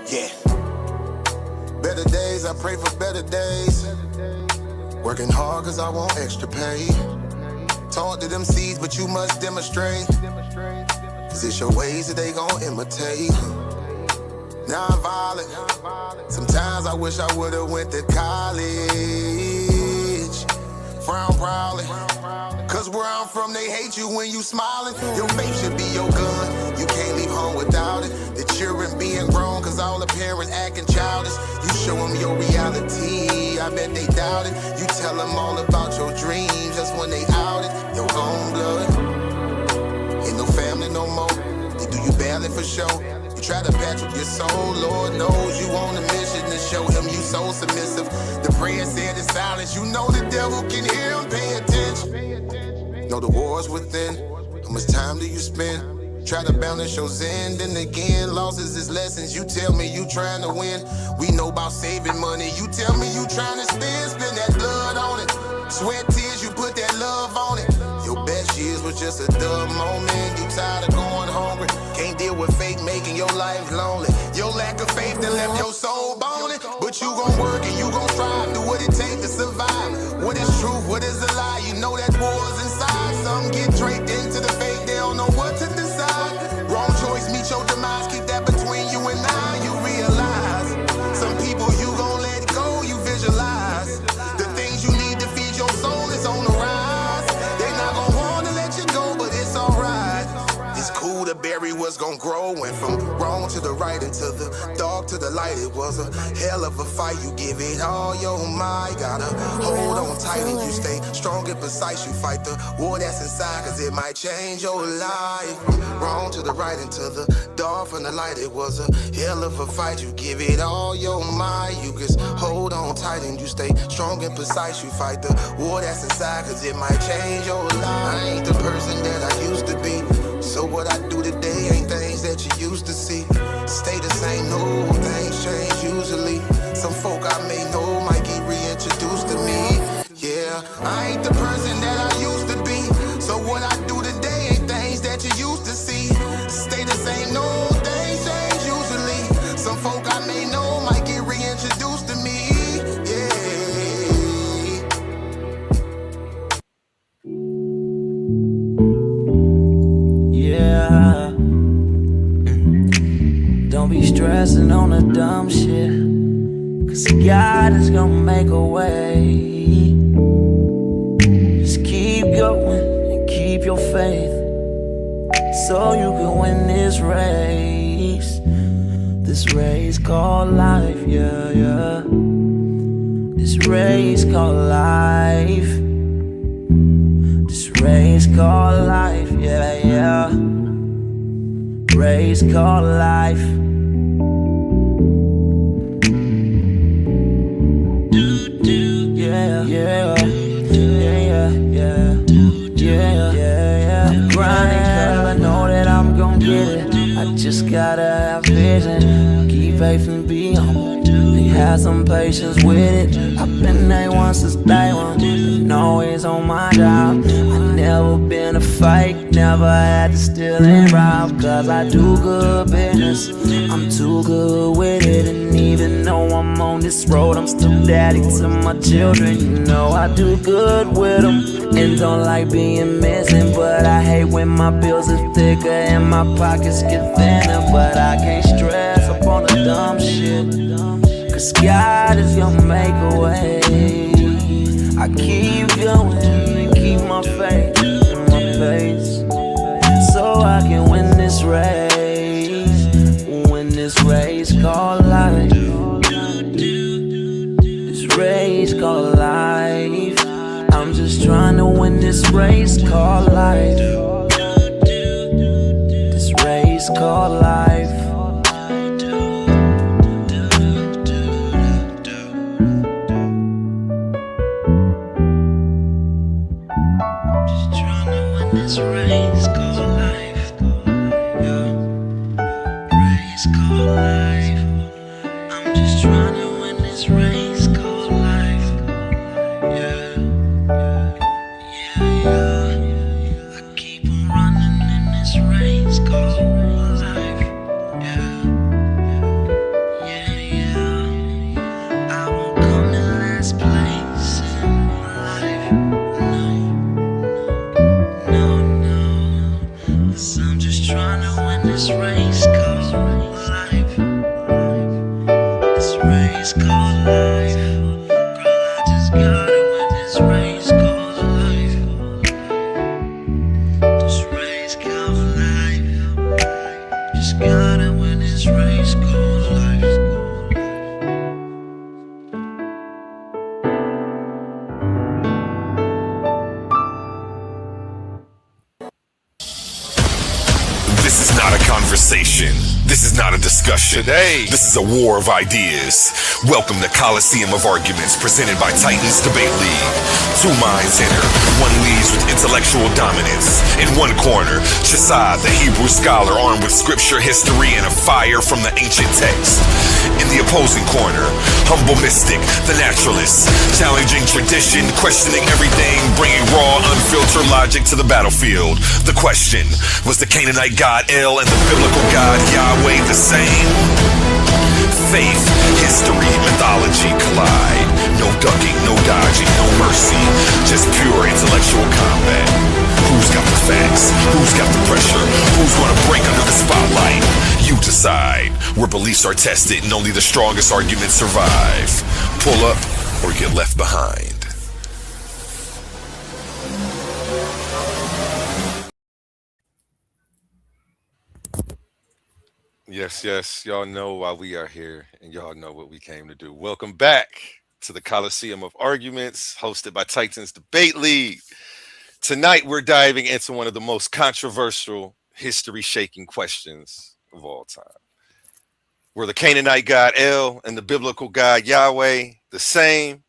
Yeah. Better days, I pray for better days. Working hard cause I want extra pay. Talk to them seeds, but you must demonstrate. Cause it's your ways that they gon' imitate. Non-violent. Sometimes I wish I would've went to college. Frown proudly. Cause where I'm from, they hate you when you smiling. Your faith should be your gun. You can't leave home without it. The children being grown, cause all the parents acting childish. You show them your reality, I bet they doubt it. You tell them all about your dreams, just when they out it. Your own blood. Ain't no family no more. They do you badly for show. You try to patch up your soul, Lord knows you on a mission to show him you so submissive. The prayer said in silence, you know the devil can hear him, pay attention. Know the war's within, how much time do you spend? Try to balance your zen, then again, losses is lessons. You tell me you trying to win, we know about saving money. You tell me you trying to spend that blood on it. Sweat, tears, you put that love on it. Your best years was just a dumb moment. You tired of going hungry, can't deal with fake making your life lonely. Your lack of faith that left your soul boning. But you gon' work and you gon' strive, do what it takes to survive. What is truth, what is a lie? You know that war's inside. Some get draped into the fake, they don't know what to decide. Wrong choice, meet your demise, keep that between you and I. You realize, some people you gon' let go, you visualize. The things you need to feed your soul is on the rise. They not gon' wanna let you go, but it's alright. It's cool to bury what's gon' grow. Went from wrong to the right and to the dark to the light. It was a hell of a fight. You give it all your might. Gotta hold on tight and you stay strong and precise. You fight the war that's inside, cause it might change your life. From wrong to the right and to the dark from the light. It was a hell of a fight. You give it all your might. You just hold on tight and you stay strong and precise. You fight the war that's inside, cause it might change your life. I ain't the person that I used to be. So what I do today ain't things that you used to see. Stay the same, no things change usually. Some folk I may know might get reintroduced to me. Yeah, I ain't the person that I used to be. So what I do today ain't things that you used to see. Stay the same, no things change usually. Some folk I may know might get reintroduced to me. Don't be stressing on the dumb shit, cause God is gonna make a way. Just keep going and keep your faith, so you can win this race. This race called life, yeah, yeah. This race called life. This race called life, yeah, yeah. Race called life. Yeah, yeah, yeah, yeah, yeah, yeah. I'm grinding cause I know that I'm gon' get it. I just gotta have vision, keep faith and be humble. And have some patience with it. I've been A1 since day one, and always on my job. I never been a fake, never had to steal and rob. Cause I do good business, I'm too good with it. And even though I'm on this road, I'm still daddy to my children. You know I do good with them, and don't like being missing. But I hate when my bills are thicker and my pockets get thinner. But I can't stress up on the dumb shit, cause God is gonna make a way. I keep going and keep my faith in my pace, so I can win this race. Win this race called life. This race called life. I'm just trying to win this race called life. This race called life. This race called life, yeah. Race called life. I'm just trying to win this race called life, yeah, yeah, yeah. I keep on running in this race called life, yeah, I'm just trying to win this race called life. This race called life. Girl, I just gotta win this race called life. This race called life. Just gotta win this race called life. This is not a conversation. This is not a discussion. Today. This is a war of ideas. Welcome to Coliseum of Arguments, presented by Titans Debate League. Two minds enter. One leads with intellectual dominance. In one corner, CHAASAD, the Hebrew scholar armed with scripture, history, and a fire from the ancient text. In the opposing corner, humble mystic, the naturalist, challenging tradition, questioning everything, bringing raw, unfiltered logic to the battlefield. The question, was the Canaanite god El and the biblical god Yahweh the same? Faith, history, mythology collide. No ducking, no dodging, no mercy. Just pure intellectual combat. Who's got the facts? Who's got the pressure? Who's gonna break under the spotlight? You decide. Where beliefs are tested and only the strongest arguments survive. Pull up or get left behind. Yes, y'all know why we are here, and y'all know what we came to do. Welcome back to the Coliseum of Arguments, hosted by Titans Debate League. Tonight, we're diving into one of the most controversial, history-shaking questions of all time. Were the Canaanite god El and the biblical god Yahweh the same?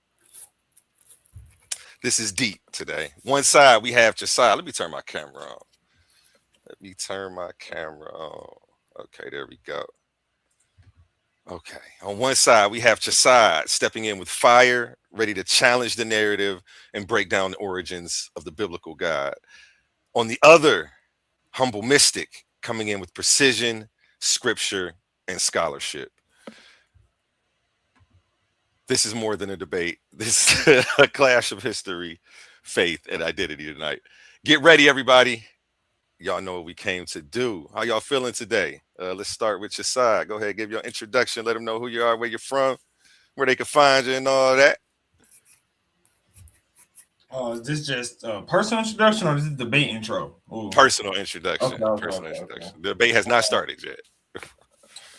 This is deep today. One side, we have CHAASAD. Let me turn my camera on. Okay, there we go. Okay, on one side, we have CHAASAD stepping in with fire, ready to challenge the narrative and break down the origins of the biblical God. On the other, humble mystic coming in with precision, scripture, and scholarship. This is more than a debate. This is a clash of history, faith, and identity tonight. Get ready, everybody. Y'all know what we came to do. How y'all feeling today? Let's start with CHAASAD. Go ahead, give your introduction. Let them know who you are, where you're from, where they can find you, and all that. Is this just a personal introduction or is this debate intro? Ooh. Personal introduction. Okay. The debate has not started yet.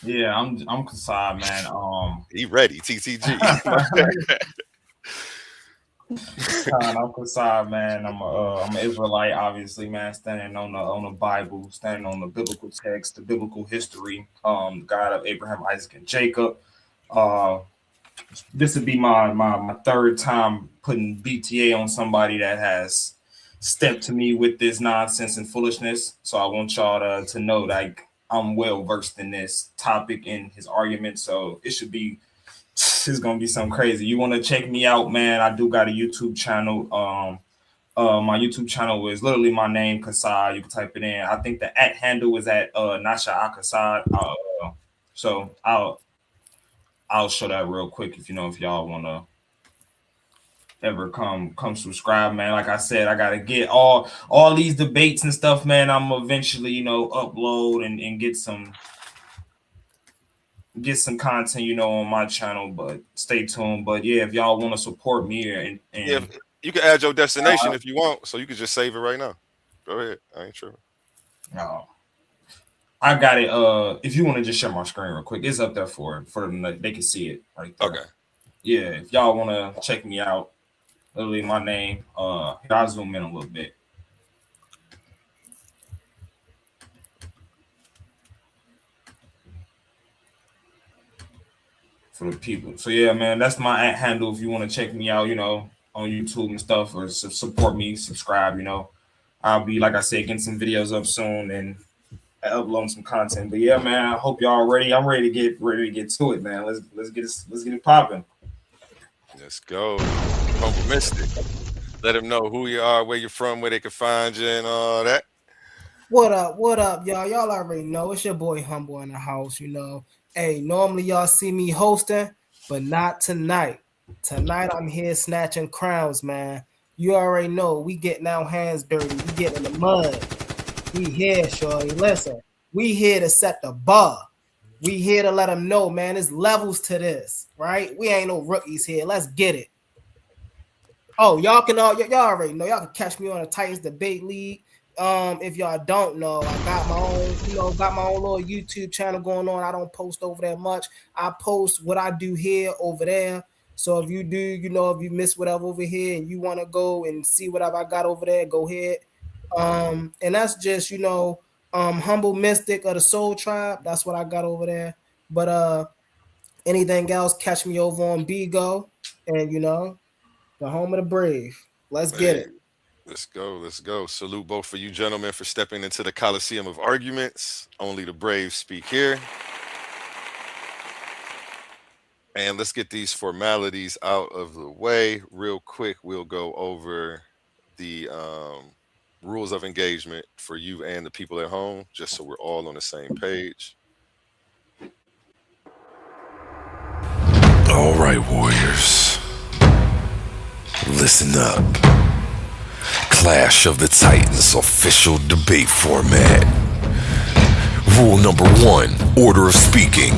Yeah, I'm CHAASAD, man. He ready, TTG. I'm CHAASAD, man. I'm an Israelite, obviously, man. Standing on the Bible, standing on the biblical text, the biblical history. The God of Abraham, Isaac, and Jacob. This would be my third time putting BTA on somebody that has stepped to me with this nonsense and foolishness. So I want y'all to know that I'm well versed in this topic and his argument. So it's gonna be something crazy. You want to check me out, man? I do got a YouTube channel. My YouTube channel is literally my name, CHAASAD. You can type it in. I think the @ handle is at CHAASAD. So I'll show that real quick if y'all want to ever come subscribe, man. Like I said, I gotta get all these debates and stuff, man. I'm eventually upload and get some content, on my channel, but stay tuned. But yeah, if y'all want to support me and yeah, you can add your destination if you want, so you can just save it right now. Go ahead. I ain't sure. No. I got it. If you want to just share my screen real quick, it's up there for them. They can see it right there. Okay. Yeah, if y'all want to check me out, literally my name. I'll zoom in a little bit. For the people. So yeah, man, that's my @ handle if you want to check me out, on YouTube and stuff, or support me, subscribe, I'll be, like I said, getting some videos up soon and uploading some content. But yeah, man, I hope y'all ready. I'm ready to get to it, man. Let's get it popping. Let's go. Humble Mystic. Let them know who you are, where you're from, where they can find you, and all that. What up, y'all? Y'all already know it's your boy Humble in the house, Hey, normally y'all see me hosting, but not tonight. Tonight I'm here snatching crowns, man. You already know we getting our hands dirty. We get in the mud. We here, shorty. Listen, we here to set the bar. We here to let them know, man. There's levels to this, right? We ain't no rookies here. Let's get it. Oh, y'all already know. Y'all can catch me on the Titans Debate League. If y'all don't know, I got my own little YouTube channel going on. I don't post over there much. I post what I do here over there. So if you do, if you miss whatever over here and you want to go and see whatever I got over there, go ahead. And that's just, Humble Mystic of the Soul Tribe. That's what I got over there. But anything else, catch me over on Bigo and the home of the brave. Let's get it. Let's go. Salute both of you gentlemen for stepping into the Coliseum of Arguments. Only the brave speak here. And let's get these formalities out of the way real quick. We'll go over the rules of engagement for you and the people at home, just so we're all on the same page. All right, warriors. Listen up. Clash of the Titans official debate format. Rule number 1, order of speaking.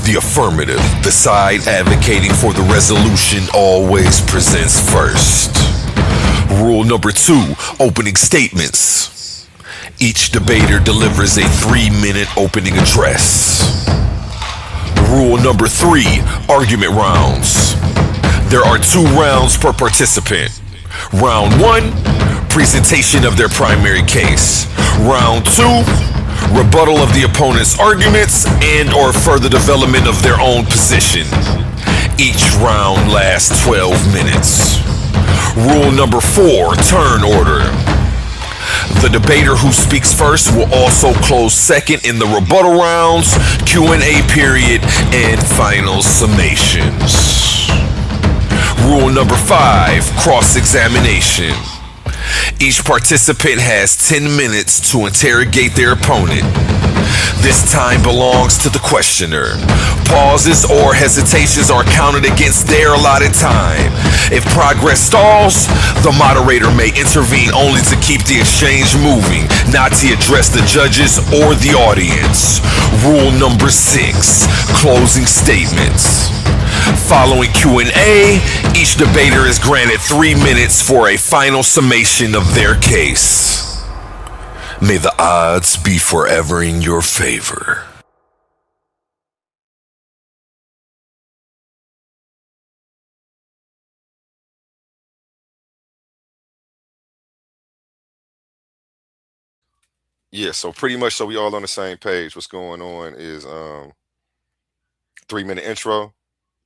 The affirmative, the side advocating for the resolution, always presents first. Rule number 2, opening statements. Each debater delivers a 3-minute opening address. Rule number 3, argument rounds. There are 2 rounds per participant. Round 1, presentation of their primary case. Round 2, rebuttal of the opponent's arguments and or further development of their own position. Each round lasts 12 minutes. Rule number 4, turn order. The debater who speaks first will also close second in the rebuttal rounds, Q&A period, and final summations. Rule number 5, cross-examination. Each participant has 10 minutes to interrogate their opponent. This time belongs to the questioner. Pauses or hesitations are counted against their allotted time. If progress stalls, the moderator may intervene only to keep the exchange moving, not to address the judges or the audience. Rule number 6, closing statements. Following Q&A, each debater is granted 3 minutes for a final summation of their case. May the odds be forever in your favor. Yeah, so pretty much so we all on the same page. What's going on is 3-minute intro,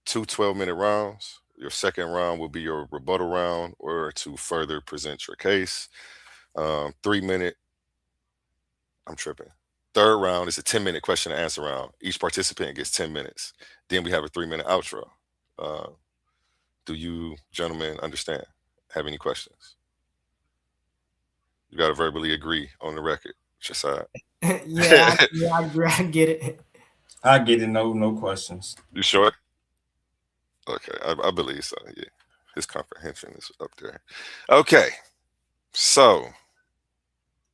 2 12-minute rounds. Your second round will be your rebuttal round or to further present your case. 3-minute, I'm tripping. Third round is a 10-minute question and answer round. Each participant gets 10 minutes. Then we have a 3-minute outro. Do you gentlemen understand? Have any questions? You got to verbally agree on the record. CHAASAD. Yeah, I agree. I get it. I get it. No questions. You sure? Okay, I believe so. Yeah, his comprehension is up there. Okay, so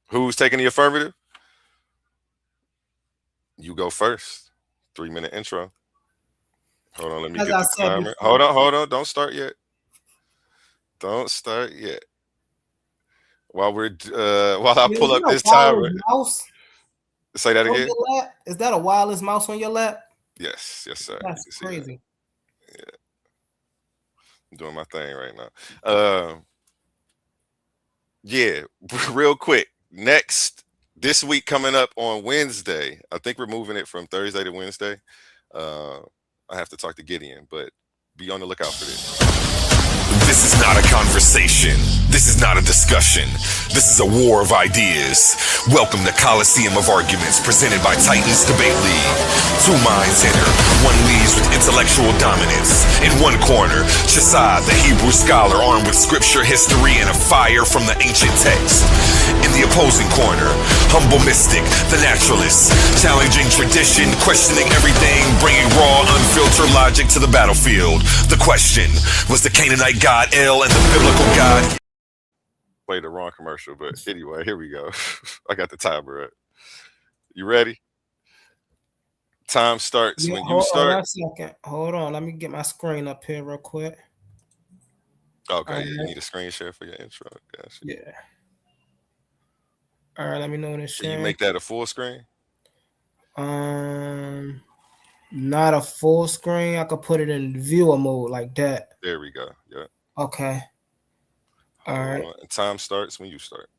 who's taking the affirmative? You go first. 3-minute intro. Hold on, let me get the timer. Hold on. Don't start yet. While I pull up this timer. Mouse Say that again. Is that a wireless mouse on your lap? Yes, sir. That's crazy. Yeah, I'm doing my thing right now. Yeah, real quick. Next, this week coming up on Wednesday. I think we're moving it from Thursday to Wednesday. I have to talk to Gideon, but be on the lookout for this. This is not a conversation. This is not a discussion. This is a war of ideas. Welcome to Coliseum of Arguments, presented by Titans Debate League. 2 minds enter. One leads with intellectual dominance. In one corner, CHAASAD, the Hebrew scholar, armed with scripture, history, and a fire from the ancient text. In the opposing corner, humble mystic, the naturalist, challenging tradition, questioning everything, bringing raw, unfiltered logic to the battlefield. The question, was the Canaanite god El and the biblical god? played the wrong commercial, but anyway, here we go. I got the timer up. You ready? Time starts Yeah, when you hold on start. 1 second. Hold on. Let me get my screen up here real quick. Okay, All yeah, you right. need a screen share for your intro. Gotcha. Yeah. All right. Let me know when it's Can you sharing. make that a full screen? Um, Not a full screen. I could put it in viewer mode like that. There we go. Yeah. Okay. All Hold right. on. And time starts when you start.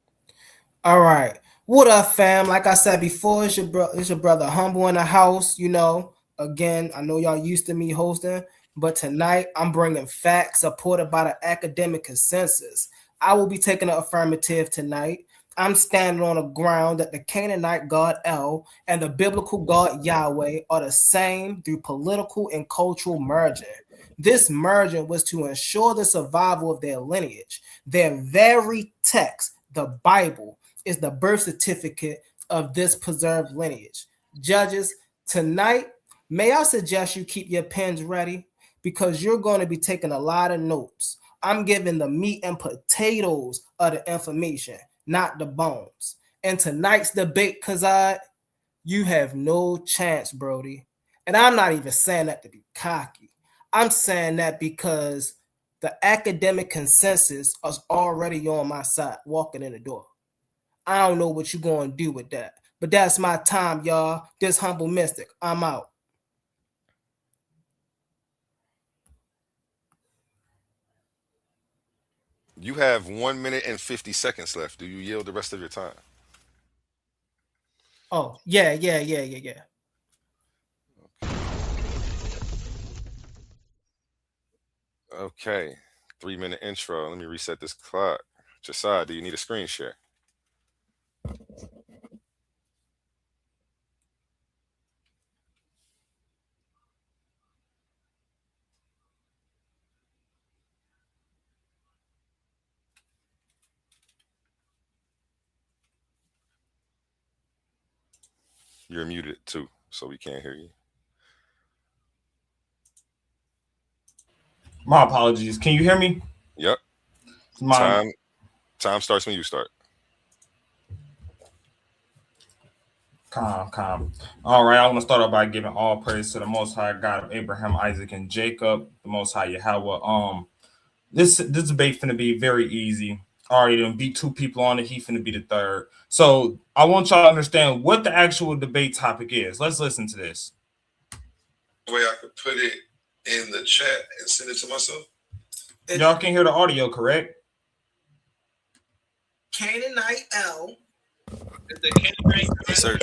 All right. What up, fam? Like I said before, it's your brother Humble in the house. Again, I know y'all used to me hosting, but tonight I'm bringing facts supported by the academic consensus. I will be taking the affirmative tonight. I'm standing on the ground that the Canaanite god El and the biblical god Yahweh are the same through political and cultural merging. This merging was to ensure the survival of their lineage. Their very text, the Bible, is the birth certificate of this preserved lineage. Judges, tonight, may I suggest you keep your pens ready because you're going to be taking a lot of notes. I'm giving the meat and potatoes of the information, not the bones. In tonight's debate, Kazad, you have no chance, Brody. And I'm not even saying that to be cocky. I'm saying that because the academic consensus is already on my side walking in the door. I don't know what you're going to do with that. But that's my time, y'all. This Humble Mystic. I'm out. You have 1 minute and 50 seconds left. Do you yield the rest of your time? Oh, yeah. Okay. 3 minute intro. Let me reset this clock. CHAASAD, do you need a screen share? You're muted too, so we can't hear you. My apologies. Can you hear me? Yep. My Time starts when you start. Calm. All right, I want to start off by giving all praise to the Most High God of Abraham, Isaac, and Jacob, the Most High Yahweh. This debate finna be very easy. Already done beat two people on it. He finna be the third. So I want y'all to understand what the actual debate topic is. Let's listen to this. Way I could put it in the chat and send it to myself. Y'all can hear the audio, correct? Canaanite El. The Canaanite God. Yes, sir.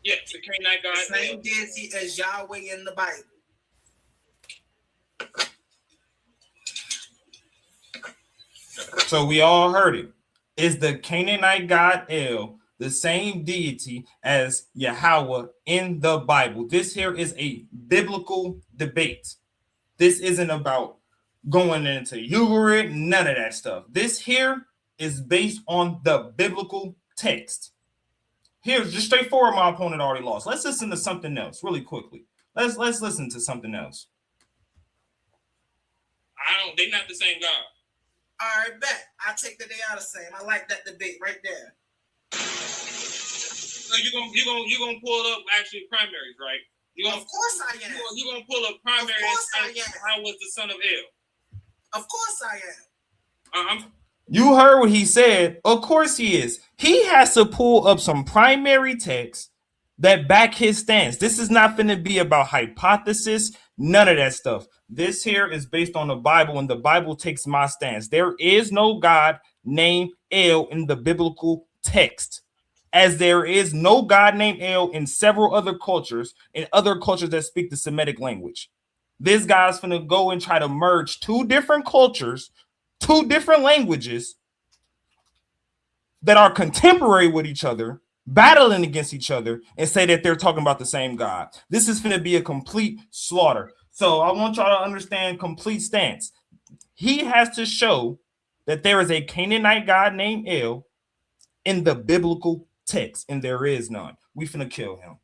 Yeah, the Canaanite God. The same deity as Yahweh in the Bible. So we all heard it. Is the Canaanite God El the same deity as Yahweh in the Bible? This here is a biblical debate. This isn't about going into Ugarit, none of that stuff. This here is based on the biblical text. Here's just straightforward. My opponent already lost. Let's listen to something else really quickly. Let's listen to something else. They're not the same God. All right, bet. I take the day out of same. I like that debate right there. So you're gonna pull up actually primaries, right? Of course I am. You're gonna pull up primaries. Of course I am. How was the son of El? Of course I am. You heard what he said. Of course he is. He has to pull up some primary text that back his stance. This is not going to be about hypothesis, none of that stuff. This here is based on the Bible, and the Bible takes my stance. There is no God named El in the biblical text, as there is no God named El in several other cultures, in other cultures that speak the Semitic language. This guy's going to go and try to merge two different cultures, two different languages that are contemporary with each other, battling against each other, and say that they're talking about the same God. This is going to be a complete slaughter. So I want y'all to understand complete stance. He has to show that there is a Canaanite God named El in the biblical text, and there is none. We finna kill him.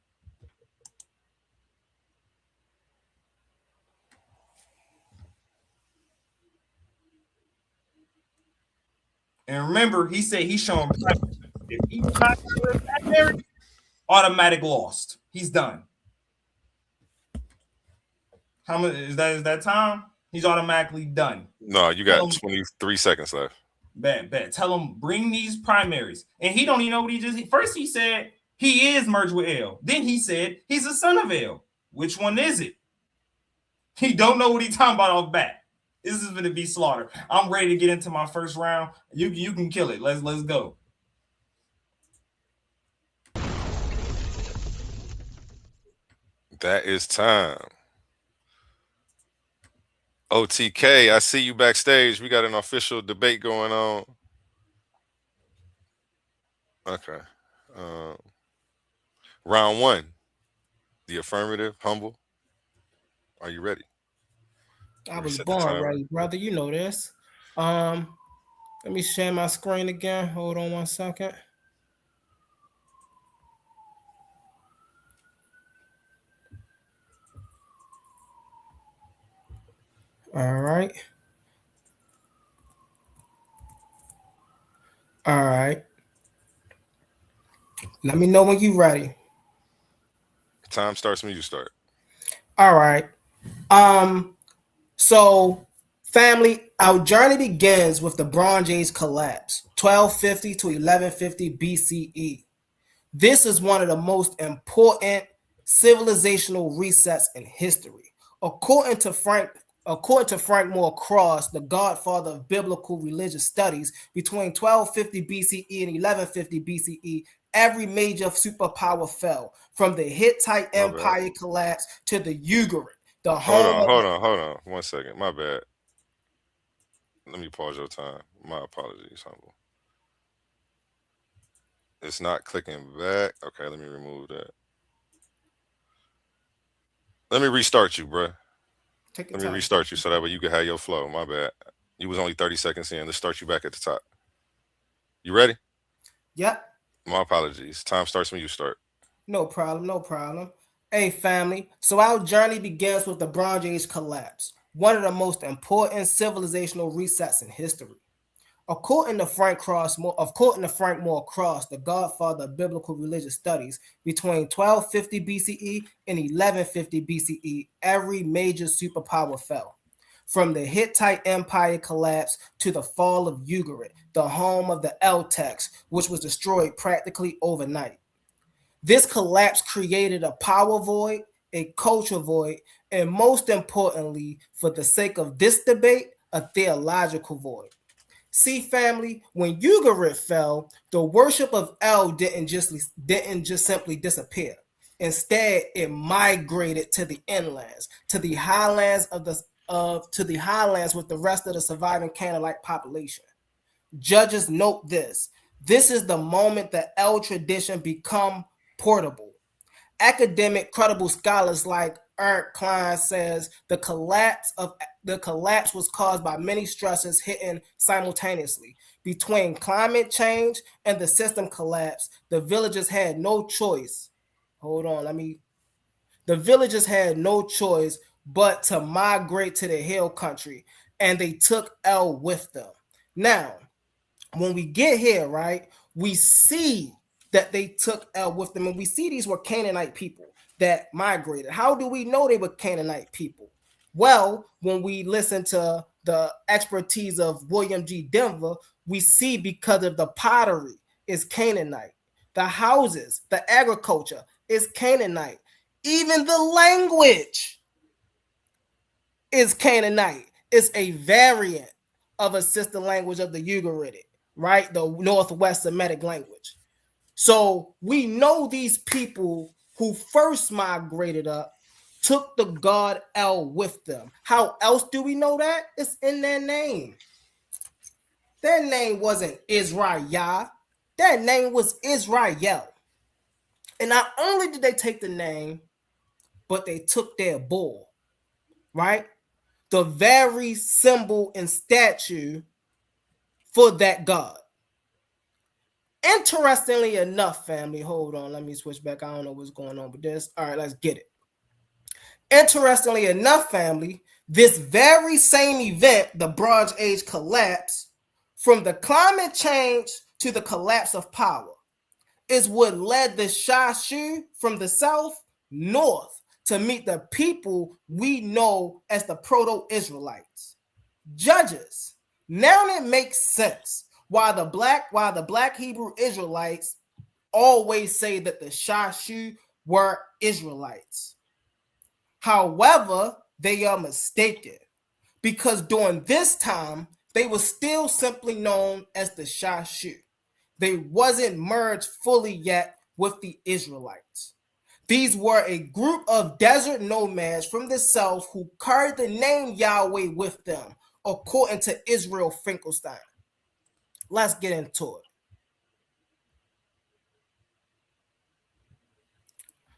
And remember, he said he's showing if he's not primary, automatic lost. He's done. How much is that? Is that time? He's automatically done. No, you got 23 seconds left. Bet. Tell him bring these primaries. And he don't even know what he just. First he said he is merged with L. Then he said he's a son of L. Which one is it? He don't know what he's talking about off bat. This is gonna be slaughter. I'm ready to get into my first round. You can kill it. Let's go. That is time. OTK, I see you backstage. We got an official debate going on. Okay. Round one. The affirmative, humble. Are you ready? I was born ready, brother. You know this. Let me share my screen again. Hold on 1 second. All right. Let me know when you're ready. Time starts when you start. All right. So, family, our journey begins with the Bronze Age collapse, 1250 to 1150 BCE. This is one of the most important civilizational resets in history. According to Frank Moore Cross, the godfather of biblical religious studies, between 1250 BCE and 1150 BCE, every major superpower fell, from the Hittite Empire collapse to the Ugarit. Hold on. 1 second. My bad. Let me pause your time. My apologies, humble. It's not clicking back. Okay, let me remove that. Let me restart you, bro. Let me restart you so that way you can have your flow. My bad. You was only 30 seconds in. Let's start you back at the top. You ready? Yep. My apologies. Time starts when you start. No problem. Hey, family. So our journey begins with the Bronze Age collapse, one of the most important civilizational resets in history. According to Frank Moore Cross, the godfather of biblical religious studies, between 1250 BCE and 1150 BCE, every major superpower fell. From the Hittite Empire collapse to the fall of Ugarit, the home of the Eltex, which was destroyed practically overnight. This collapse created a power void, a culture void, and most importantly, for the sake of this debate, a theological void. See, family, when Ugarit fell, the worship of El didn't just simply disappear. Instead, it migrated to the inlands, to the highlands with the rest of the surviving Canaanite population. Judges note this. This is the moment that El tradition become portable. Academic credible scholars like Ernst Klein says the collapse was caused by many stresses hitting simultaneously. Between climate change and the system collapse, the villagers had no choice. The villagers had no choice but to migrate to the hill country, and they took El with them. Now, when we get here, right, we see that they took El with them, and we see these were Canaanite people that migrated. How do we know they were Canaanite people? Well, when we listen to the expertise of William G. Denver, we see because of the pottery is Canaanite. The houses, the agriculture is Canaanite. Even the language is Canaanite. It's a variant of a sister language of the Ugaritic, right? The Northwest Semitic language. So we know these people who first migrated up took the god El with them. How else do we know that? It's in their name. Their name wasn't Israel. Their name was Israel. And not only did they take the name, but they took their bull, right? The very symbol and statue for that god. Interestingly enough, family, hold on, let me switch back. I don't know what's going on with this. All right, let's get it. Interestingly enough, family, this very same event, the Bronze Age collapse, from the climate change to the collapse of power is what led the CHAASAD from the south north to meet the people we know as the Proto-Israelites. Judges, now it makes sense why the black Hebrew Israelites always say that the CHAASAD were Israelites. However, they are mistaken, because during this time, they were still simply known as the CHAASAD. They wasn't merged fully yet with the Israelites. These were a group of desert nomads from the south who carried the name Yahweh with them, according to Israel Finkelstein. Let's get into it.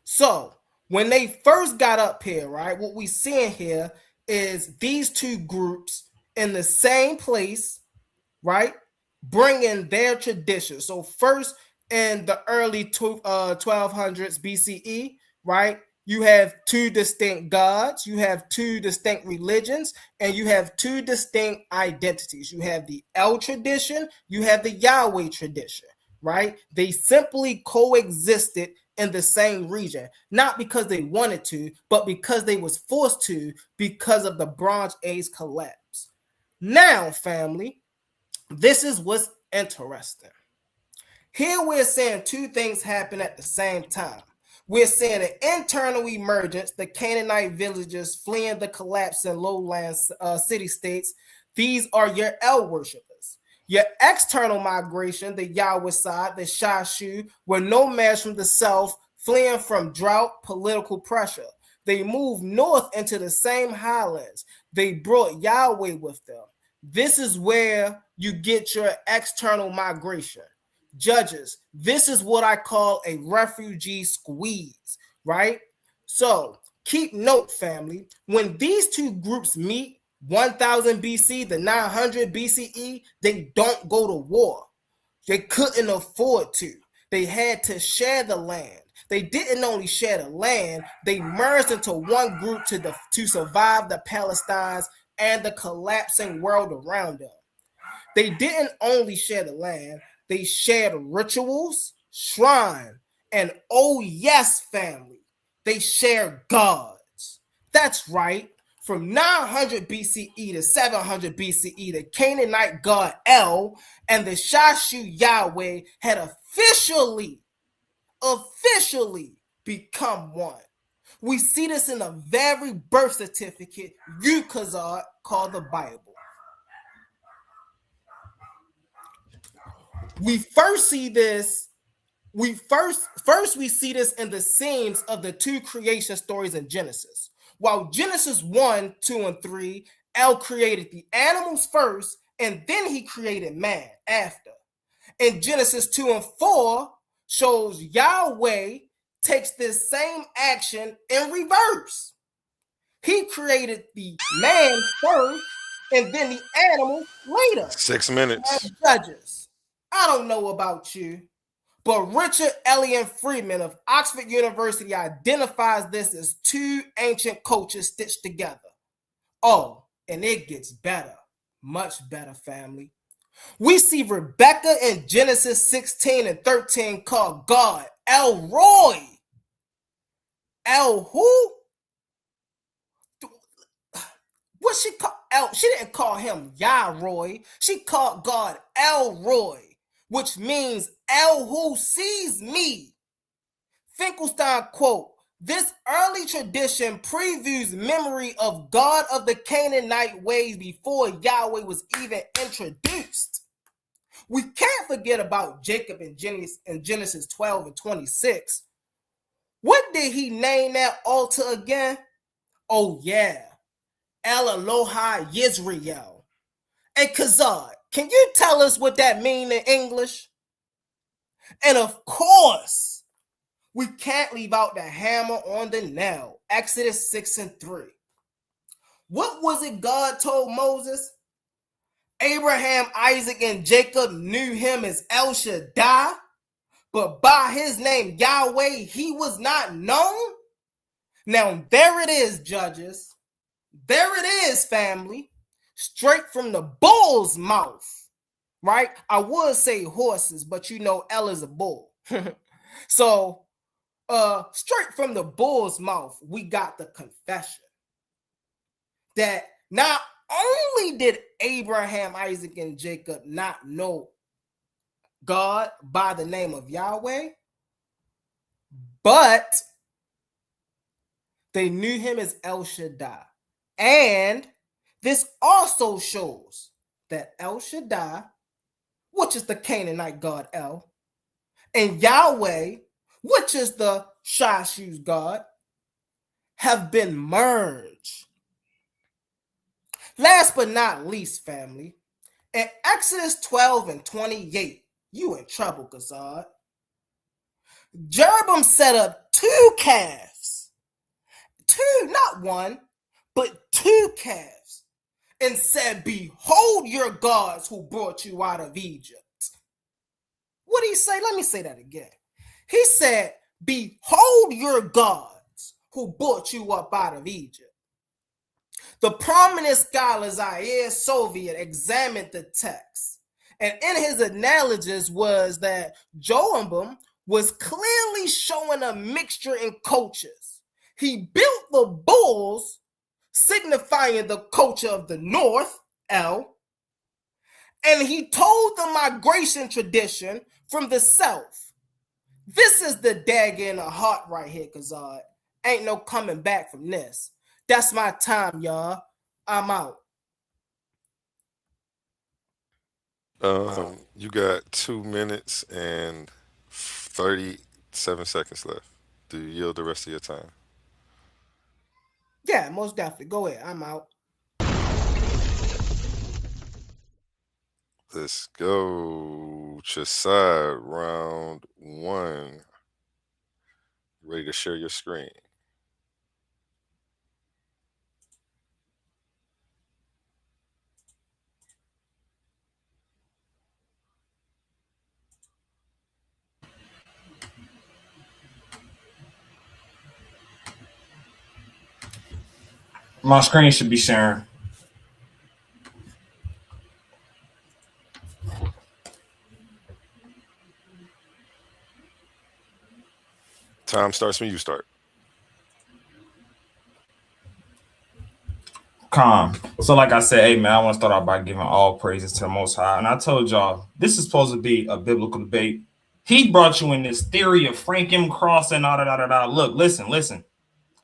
So, when they first got up here, right, what we seeing here is these two groups in the same place, right, bringing their tradition. So first, in the early 1200s BCE, right, you have two distinct gods, you have two distinct religions, and you have two distinct identities. You have the El tradition, you have the Yahweh tradition, right? They simply coexisted in the same region, not because they wanted to, but because they was forced to because of the Bronze Age collapse. Now, family, this is what's interesting. Here we're seeing two things happen at the same time. We're seeing an internal emergence, the Canaanite villages fleeing the collapsing lowlands city-states. These are your El worshipers. Your external migration, the Yahweh side, the CHAASAD, were nomads from the south fleeing from drought, political pressure. They moved north into the same highlands. They brought Yahweh with them. This is where you get your external migration. Judges, this is what I call a refugee squeeze, right? So keep note, family, when these two groups meet, 1000 BC to 900 BCE, they don't go to war. They couldn't afford to. They had to share the land. They didn't only share the land, they merged into one group to survive the Palestines and the collapsing world around them. They didn't only share the land, they shared rituals, shrine, and oh yes, family, they shared gods. That's right. From 900 BCE to 700 BCE, the Canaanite god El and the CHAASAD Yahweh had officially become one. We see this in a very birth certificate you CHAASAD called the Bible. We first see this. We see this in the scenes of the two creation stories in Genesis. While Genesis 1, 2, and 3, El created the animals first, and then he created man after. In Genesis 2 and 4 shows Yahweh takes this same action in reverse. He created the man first, and then the animal later. 6 minutes. As judges, I don't know about you, but Richard Elian Freeman of Oxford University identifies this as two ancient cultures stitched together. Oh, and it gets better, much better, family. We see Rebecca in Genesis 16 and 13 call God El Roy. El who? What she called El? She didn't call him Yahroy. She called God El Roy, which means El who sees me. Finkelstein quote, this early tradition previews memory of God of the Canaanite ways before Yahweh was even introduced. We can't forget about Jacob in Genesis 12 and 26. What did he name that altar again? Oh yeah, El Elohai Yisrael. Hey CHAASAD, can you tell us what that means in English? And of course, we can't leave out the hammer on the nail. Exodus 6 and 3. What was it God told Moses? Abraham, Isaac, and Jacob knew him as El Shaddai, but by his name Yahweh he was not known. Now there it is, judges. There it is, family. Straight from the bull's mouth, right? I would say horses, but you know El is a bull. So straight from the bull's mouth, we got the confession that not only did Abraham, Isaac, and Jacob not know God by the name of Yahweh, but they knew him as El Shaddai. And this also shows that El Shaddai, which is the Canaanite god El, and Yahweh, which is the CHAASAD God, have been merged. Last but not least, family, in Exodus 12 and 28, you in trouble, CHAASAD. Jeroboam set up 2 calves. 2, not 1, but 2 calves, and said, behold your gods who brought you out of Egypt. What did he say? Let me say that again. He said, behold your gods who brought you up out of Egypt. The prominent scholar Zaire Soviet examined the text, and in his analysis was that Jeroboam was clearly showing a mixture in cultures. He built the bulls, signifying the culture of the north, El, and he told the migration tradition from the south. This is the dagger in the heart right here, CHAASAD. Ain't no coming back from this. That's my time, y'all. I'm out. You got 2 minutes and 37 seconds left. Do you yield the rest of your time? Yeah, most definitely. Go ahead. I'm out. Let's go. CHAASAD, round 1. Ready to share your screen? My screen should be sharing. Time starts when you start. Calm. So like I said, hey man, I want to start off by giving all praises to the Most High. And I told y'all, this is supposed to be a biblical debate. He brought you in this theory of Franken cross and da. Look, listen.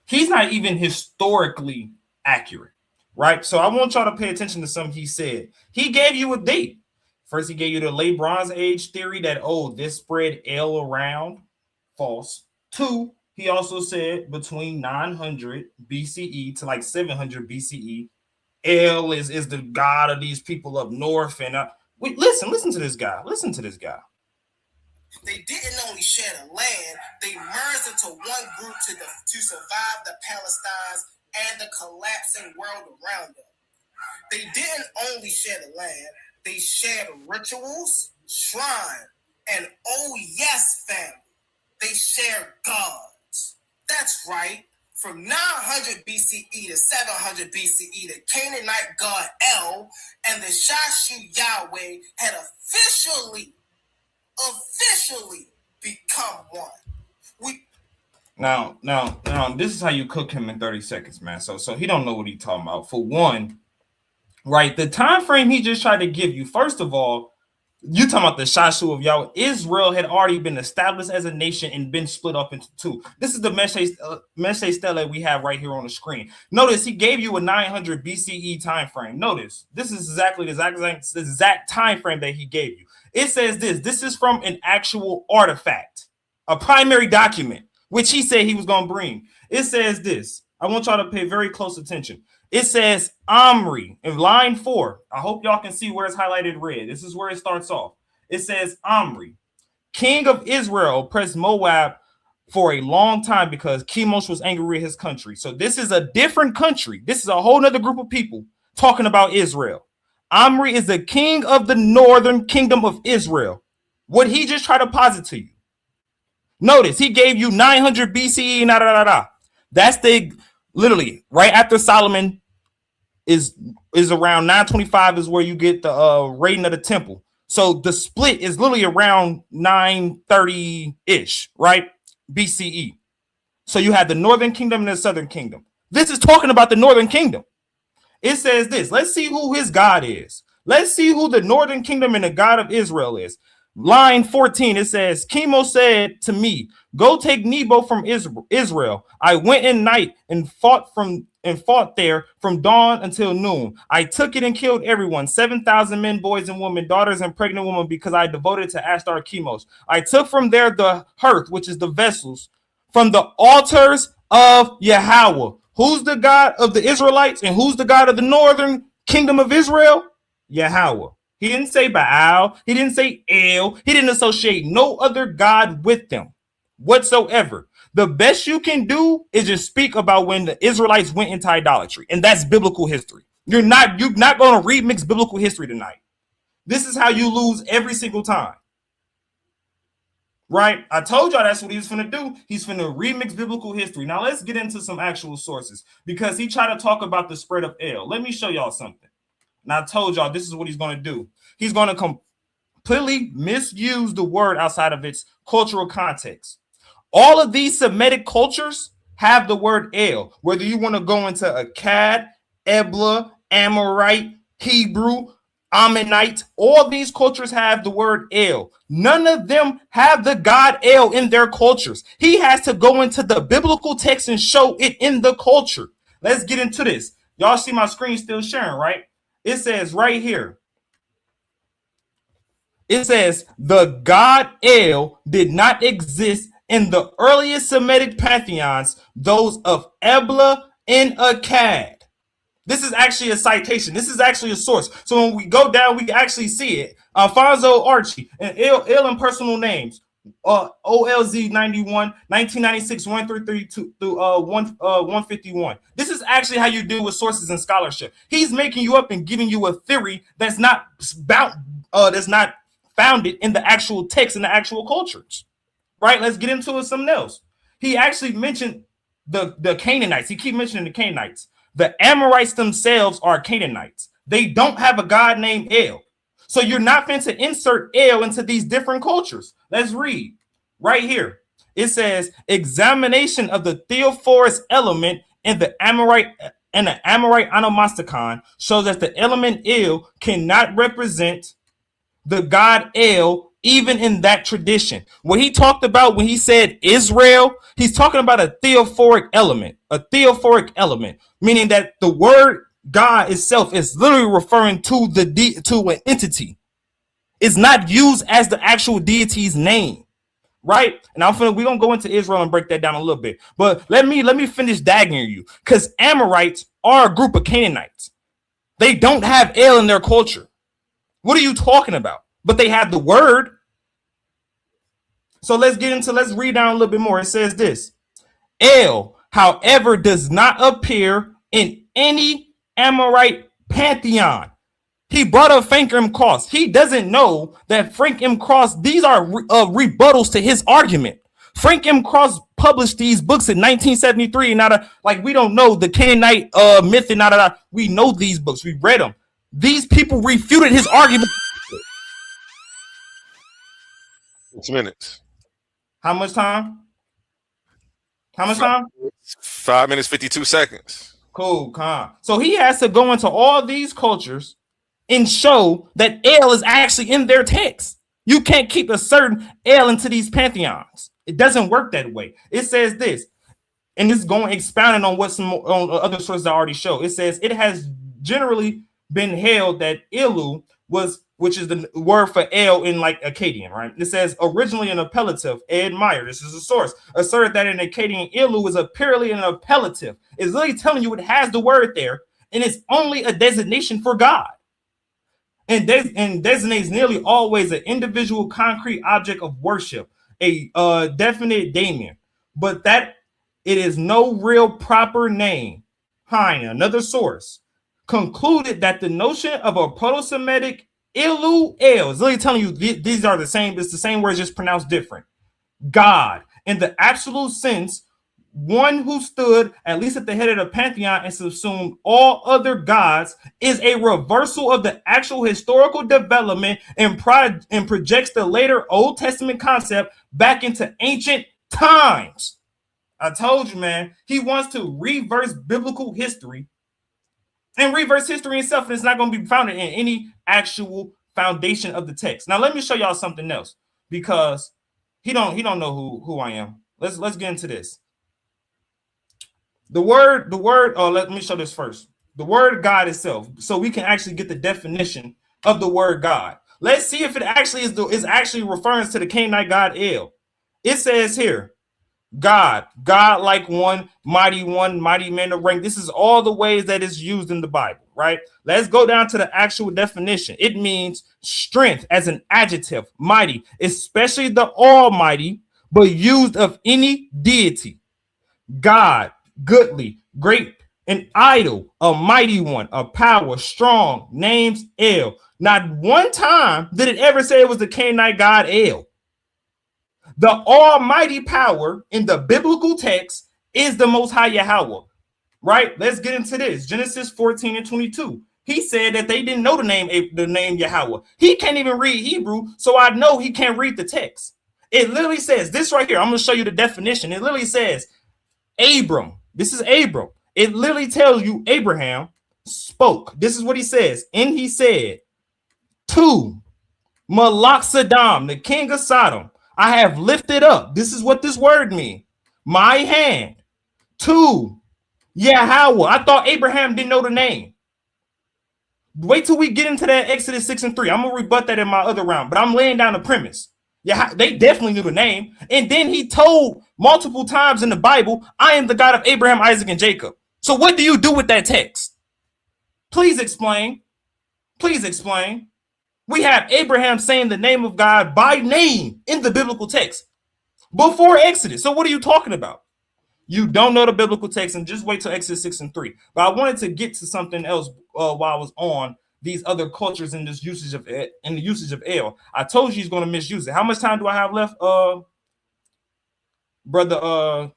He's not even historically accurate, right? So I want y'all to pay attention to something he said. He gave you a date. First, he gave you the late Bronze Age theory that, this spread L around. False. 2, he also said between 900 BCE to like 700 BCE, El is the god of these people up north. And listen to this guy. Listen to this guy. They didn't only share the land, they merged into one group to survive the Palestines and the collapsing world around them. They didn't only share the land, they shared rituals, shrine, and oh yes, family, they shared gods. That's right. From 900 BCE to 700 BCE, the Canaanite god El and the CHAASAD Yahweh had officially become one. Now, this is how you cook him in 30 seconds, man. So he don't know what he's talking about. For one, right, the time frame he just tried to give you, first of all, you talking about the CHAASAD of Yahweh. Israel had already been established as a nation and been split up into 2. This is the Meshe Stele we have right here on the screen. Notice he gave you a 900 BCE time frame. Notice this is exactly the exact time frame that he gave you. It says this is from an actual artifact, a primary document, which he said he was going to bring. It says this. I want y'all to pay very close attention. It says Omri in line 4. I hope y'all can see where it's highlighted red. This is where it starts off. It says Omri, king of Israel, oppressed Moab for a long time because Chemosh was angry with his country. So this is a different country. This is a whole nother group of people talking about Israel. Omri is the king of the northern kingdom of Israel. What he just tried to posit to you. Notice he gave you 900 BCE. That's literally right after Solomon is around 925 is where you get the raiding of the temple. So the split is literally around 930-ish, right? BCE. So you have the northern kingdom and the southern kingdom. This is talking about the northern kingdom. It says this. Let's see who his God is. Let's see who the northern kingdom and the God of Israel is. Line 14, it says, Chemo said to me, go take Nebo from Israel. I went in night and fought there from dawn until noon. I took it and killed everyone, 7,000 men, boys and women, daughters and pregnant women, because I devoted to Ashtar Chemos. I took from there the hearth, which is the vessels, from the altars of Yahweh. Who's the God of the Israelites and who's the God of the northern kingdom of Israel? Yahweh. He didn't say Baal. He didn't say El. He didn't associate no other God with them whatsoever. The best you can do is just speak about when the Israelites went into idolatry, and that's biblical history. You're not going to remix biblical history tonight. This is how you lose every single time. Right? I told y'all that's what he's finna do. He's finna remix biblical history. Now let's get into some actual sources, because he tried to talk about the spread of El. Let me show y'all something. And I told y'all this is what he's going to do. He's going to completely misuse the word outside of its cultural context. All of these Semitic cultures have the word El, whether you want to go into Akkad, Ebla, Amorite, Hebrew, Ammonite. All these cultures have the word El. None of them have the God El in their cultures. He has to go into the biblical text and show it in the culture. Let's get into this. Y'all see my screen still sharing, right? It says right here. It says the God El did not exist in the earliest Semitic pantheons, those of Ebla and Akkad. This is actually a citation. This is actually a source. So when we go down, we can actually see it. Alfonso Archie and ill and personal names. OLZ 91, 1996, 133 through 151. This is actually how you deal with sources and scholarship. He's making you up and giving you a theory that's not founded in the actual text and the actual cultures. Right? Let's get into it. Something else. He actually mentioned the Canaanites. He keep mentioning the Canaanites. The Amorites themselves are Canaanites. They don't have a God named El. So you're not going to insert El into these different cultures. Let's read right here. It says examination of the Theophorus element in the Amorite onomasticon shows that the element El cannot represent the God El even in that tradition. What he talked about when he said Israel, he's talking about a theophoric element, meaning that the word God itself is literally referring to to an entity. It's not used as the actual deity's name, right? And we're gonna go into Israel and break that down a little bit. But let me finish daggering you, because Amorites are a group of Canaanites. They don't have El in their culture. What are you talking about? But they have the word. So let's read down a little bit more. It says this. El, however, does not appear in any Amorite pantheon. He brought up Frank M. Cross. He doesn't know that Frank M. Cross, these are rebuttals to his argument. Frank M. Cross published these books in 1973. We don't know the Canaanite myth and we know these books. We read them. These people refuted his argument. 6 minutes. How much time? 5 minutes, 52 seconds. Cool, calm. So he has to go into all these cultures and show that El is actually in their text. You can't keep a certain El into these pantheons. It doesn't work that way. It says this, and this is going expounding on what on other sources I already show. It says it has generally been held that Ilu which is the word for El in Akkadian, right? It says originally an appellative. Ed Meyer, this is a source, asserted that in Akkadian Ilu is purely an appellative. It's literally telling you it has the word there, and it's only a designation for God. And designates nearly always an individual concrete object of worship, a definite daemon, but that it is no real proper name. Hine, another source, concluded that the notion of a proto-Semitic Ilu El is literally telling you these are the same. It's the same words, just pronounced different. God, in the absolute sense, one who stood at least at the head of the pantheon and subsumed all other gods, is a reversal of the actual historical development and projects the later Old Testament concept back into ancient times. I told you, man, he wants to reverse biblical history and reverse history itself, and it's not going to be founded in any actual foundation of the text. Now, let me show y'all something else, because he don't know who I am. Let's get into this. The word. Let me show this first. The word God itself, so we can actually get the definition of the word God. Let's see if it actually is actually referring to the Canaanite god El. It says here, God like one, mighty man of rank. This is all the ways that it's used in the Bible, right? Let's go down to the actual definition. It means strength as an adjective, mighty, especially the Almighty, but used of any deity. God, goodly, great, an idol, a mighty one, a power, strong, names El. Not one time did it ever say it was the Canaanite god El. The almighty power in the biblical text is the Most High Yahweh, right? Let's get into this. Genesis 14 and 22. He said that they didn't know the name Yahweh. He can't even read Hebrew, so I know he can't read the text. It literally says this right here. I'm going to show you the definition. It literally says Abram. This is Abram. It literally tells you Abraham spoke. This is what he says. And he said to Malak Saddam, the king of Sodom, I have lifted up. This is what this word means. My hand to Yahweh. I thought Abraham didn't know the name. Wait till we get into that Exodus 6 and 3. I'm going to rebut that in my other round, but I'm laying down the premise. Yeah, they definitely knew the name. And then he told multiple times in the Bible, I am the God of Abraham, Isaac, and Jacob. So what do you do with that text? Please explain. Please explain. We have Abraham saying the name of God by name in the biblical text before Exodus. So what are you talking about? You don't know the biblical text, and just wait till Exodus 6 and 3. But I wanted to get to something else while I was on these other cultures in this usage of in the usage of El. I told you he's going to misuse it. How much time do I have left, brother?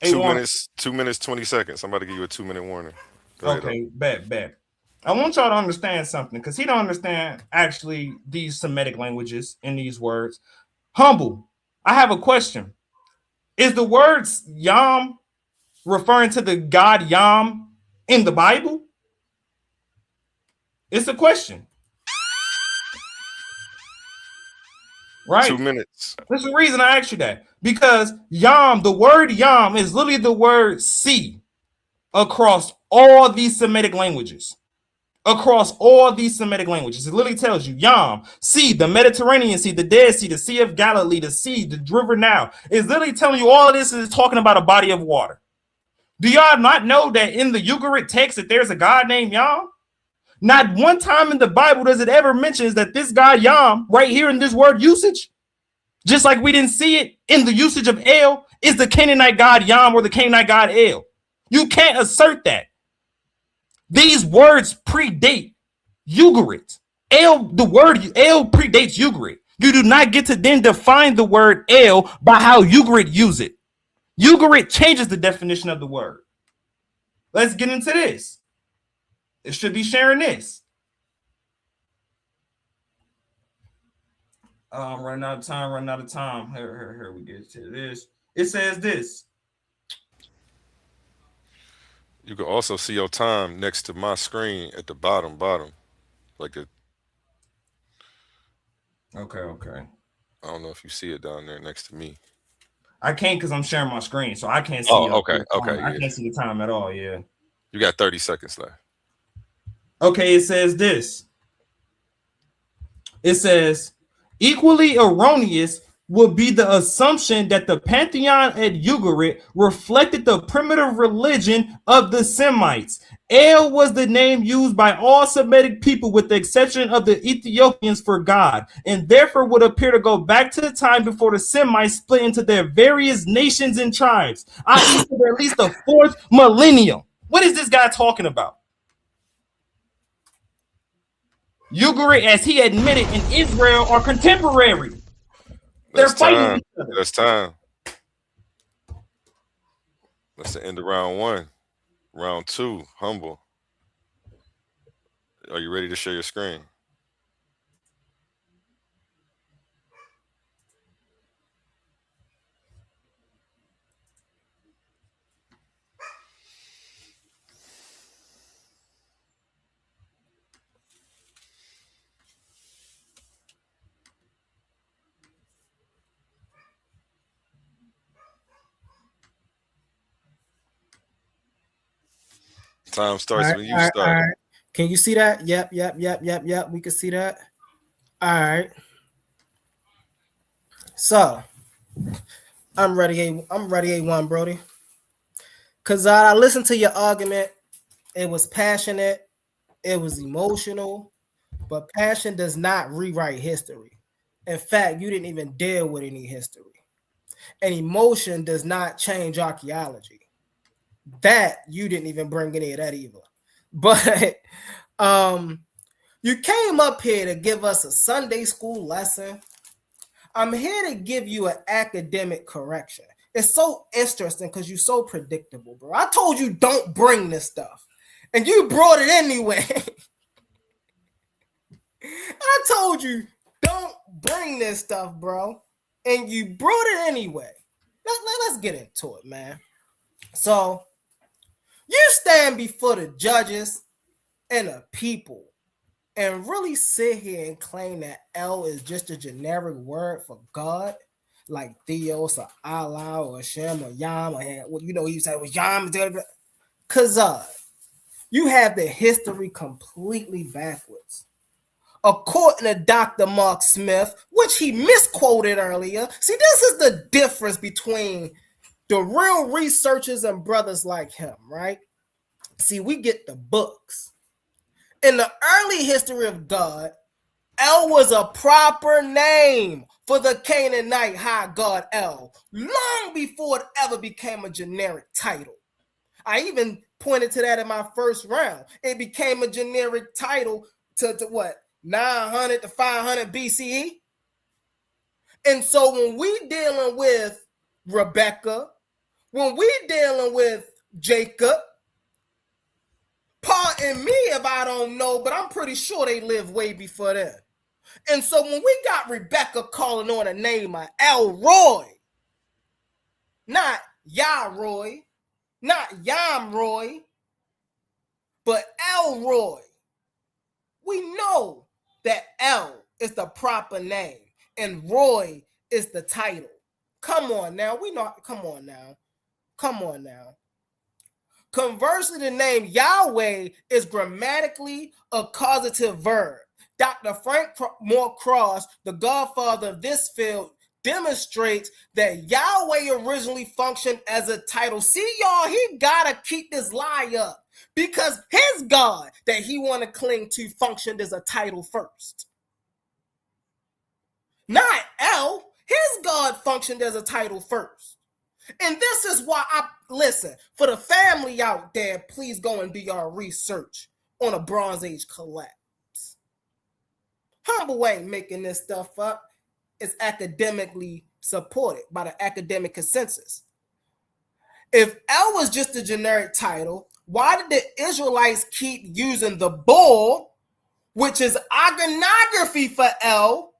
2 minutes 20 seconds. I'm about to give you a 2-minute warning. Okay, bet. I want y'all to understand something, because he don't understand actually these Semitic languages in these words. Humble, I have a question. Is the words Yam referring to the god Yam in the Bible? It's a question. Right? 2 minutes. There's a reason I asked you that. Because Yam, the word Yam is literally the word sea across all these Semitic languages. Across all these Semitic languages. It literally tells you Yam, sea, the Mediterranean Sea, the Dead Sea, the Sea of Galilee, the sea, the river Nile. It's literally telling you all of this is talking about a body of water. Do y'all not know that in the Ugaritic text that there's a God named Yam? Not one time in the Bible does it ever mention that this guy Yam, right here in this word usage, just like we didn't see it in the usage of El, is the Canaanite god Yam or the Canaanite god El. You can't assert that. These words predate Ugaritic. The word El predates Ugaritic. You do not get to then define the word El by how Ugaritic use it. Ugaritic changes the definition of the word. Let's get into this. It should be sharing this. Running out of time. Here we get to this. It says this. You can also see your time next to my screen at the bottom. Like a. Okay. I don't know if you see it down there next to me. I can't, because I'm sharing my screen, so I can't see. Okay. I can't see the time at all. Yeah. You got 30 seconds left. Okay, it says this. It says, equally erroneous would be the assumption that the pantheon at Ugaritic reflected the primitive religion of the Semites. El was the name used by all Semitic people with the exception of the Ethiopians for God, and therefore would appear to go back to the time before the Semites split into their various nations and tribes, i.e. to at least the 4th millennium. What is this guy talking about? Ugaritic, as he admitted, in Israel are contemporary. They're fighting each other. That's time. That's the end of round one. Round two, humble. Are you ready to share your screen? Time All starts right, when all you right, all start. right. Can you see that? Yep. We can see that. All right. So I'm ready. I'm ready. A1, Brody. Cause I listened to your argument. It was passionate. It was emotional. But passion does not rewrite history. In fact, you didn't even deal with any history. And emotion does not change archaeology. That you didn't even bring any of that either. But you came up here to give us a Sunday school lesson. I'm here to give you an academic correction. It's so interesting because you're so predictable, bro. I told you don't bring this stuff, and you brought it anyway. I told you don't bring this stuff, bro, and you brought it anyway. Let's get into it, man. So you stand before the judges and the people and really sit here and claim that El is just a generic word for God, like Theos or Allah or Shem or Yam, or you know, you say it was Yam, because you have the history completely backwards. According to Dr. Mark Smith, which he misquoted earlier, see, this is the difference between the real researchers and brothers like him, right? See, we get the books. In the early history of God, El was a proper name for the Canaanite high god El, long before it ever became a generic title. I even pointed to that in my first round. It became a generic title to what, 900 to 500 BCE? And so when we dealing with Rebecca, when we dealing with Jacob, pardon me if I don't know, but I'm pretty sure they lived way before that. And so when we got Rebecca calling on a name of Elroy, not Yahroy, not Yamroy, but Elroy, we know that El is the proper name and Roy is the title. Come on now. Come on now. Conversely, the name Yahweh is grammatically a causative verb. Dr. Frank Moore Cross, the godfather of this field, demonstrates that Yahweh originally functioned as a title. See, y'all, he gotta keep this lie up because his God that he want to cling to functioned as a title first. Not El. His God functioned as a title first. And this is why listen, for the family out there, please go and do your research on a Bronze Age collapse. Humble ain't making this stuff up. It's academically supported by the academic consensus. If El was just a generic title, why did the Israelites keep using the bull, which is iconography for El?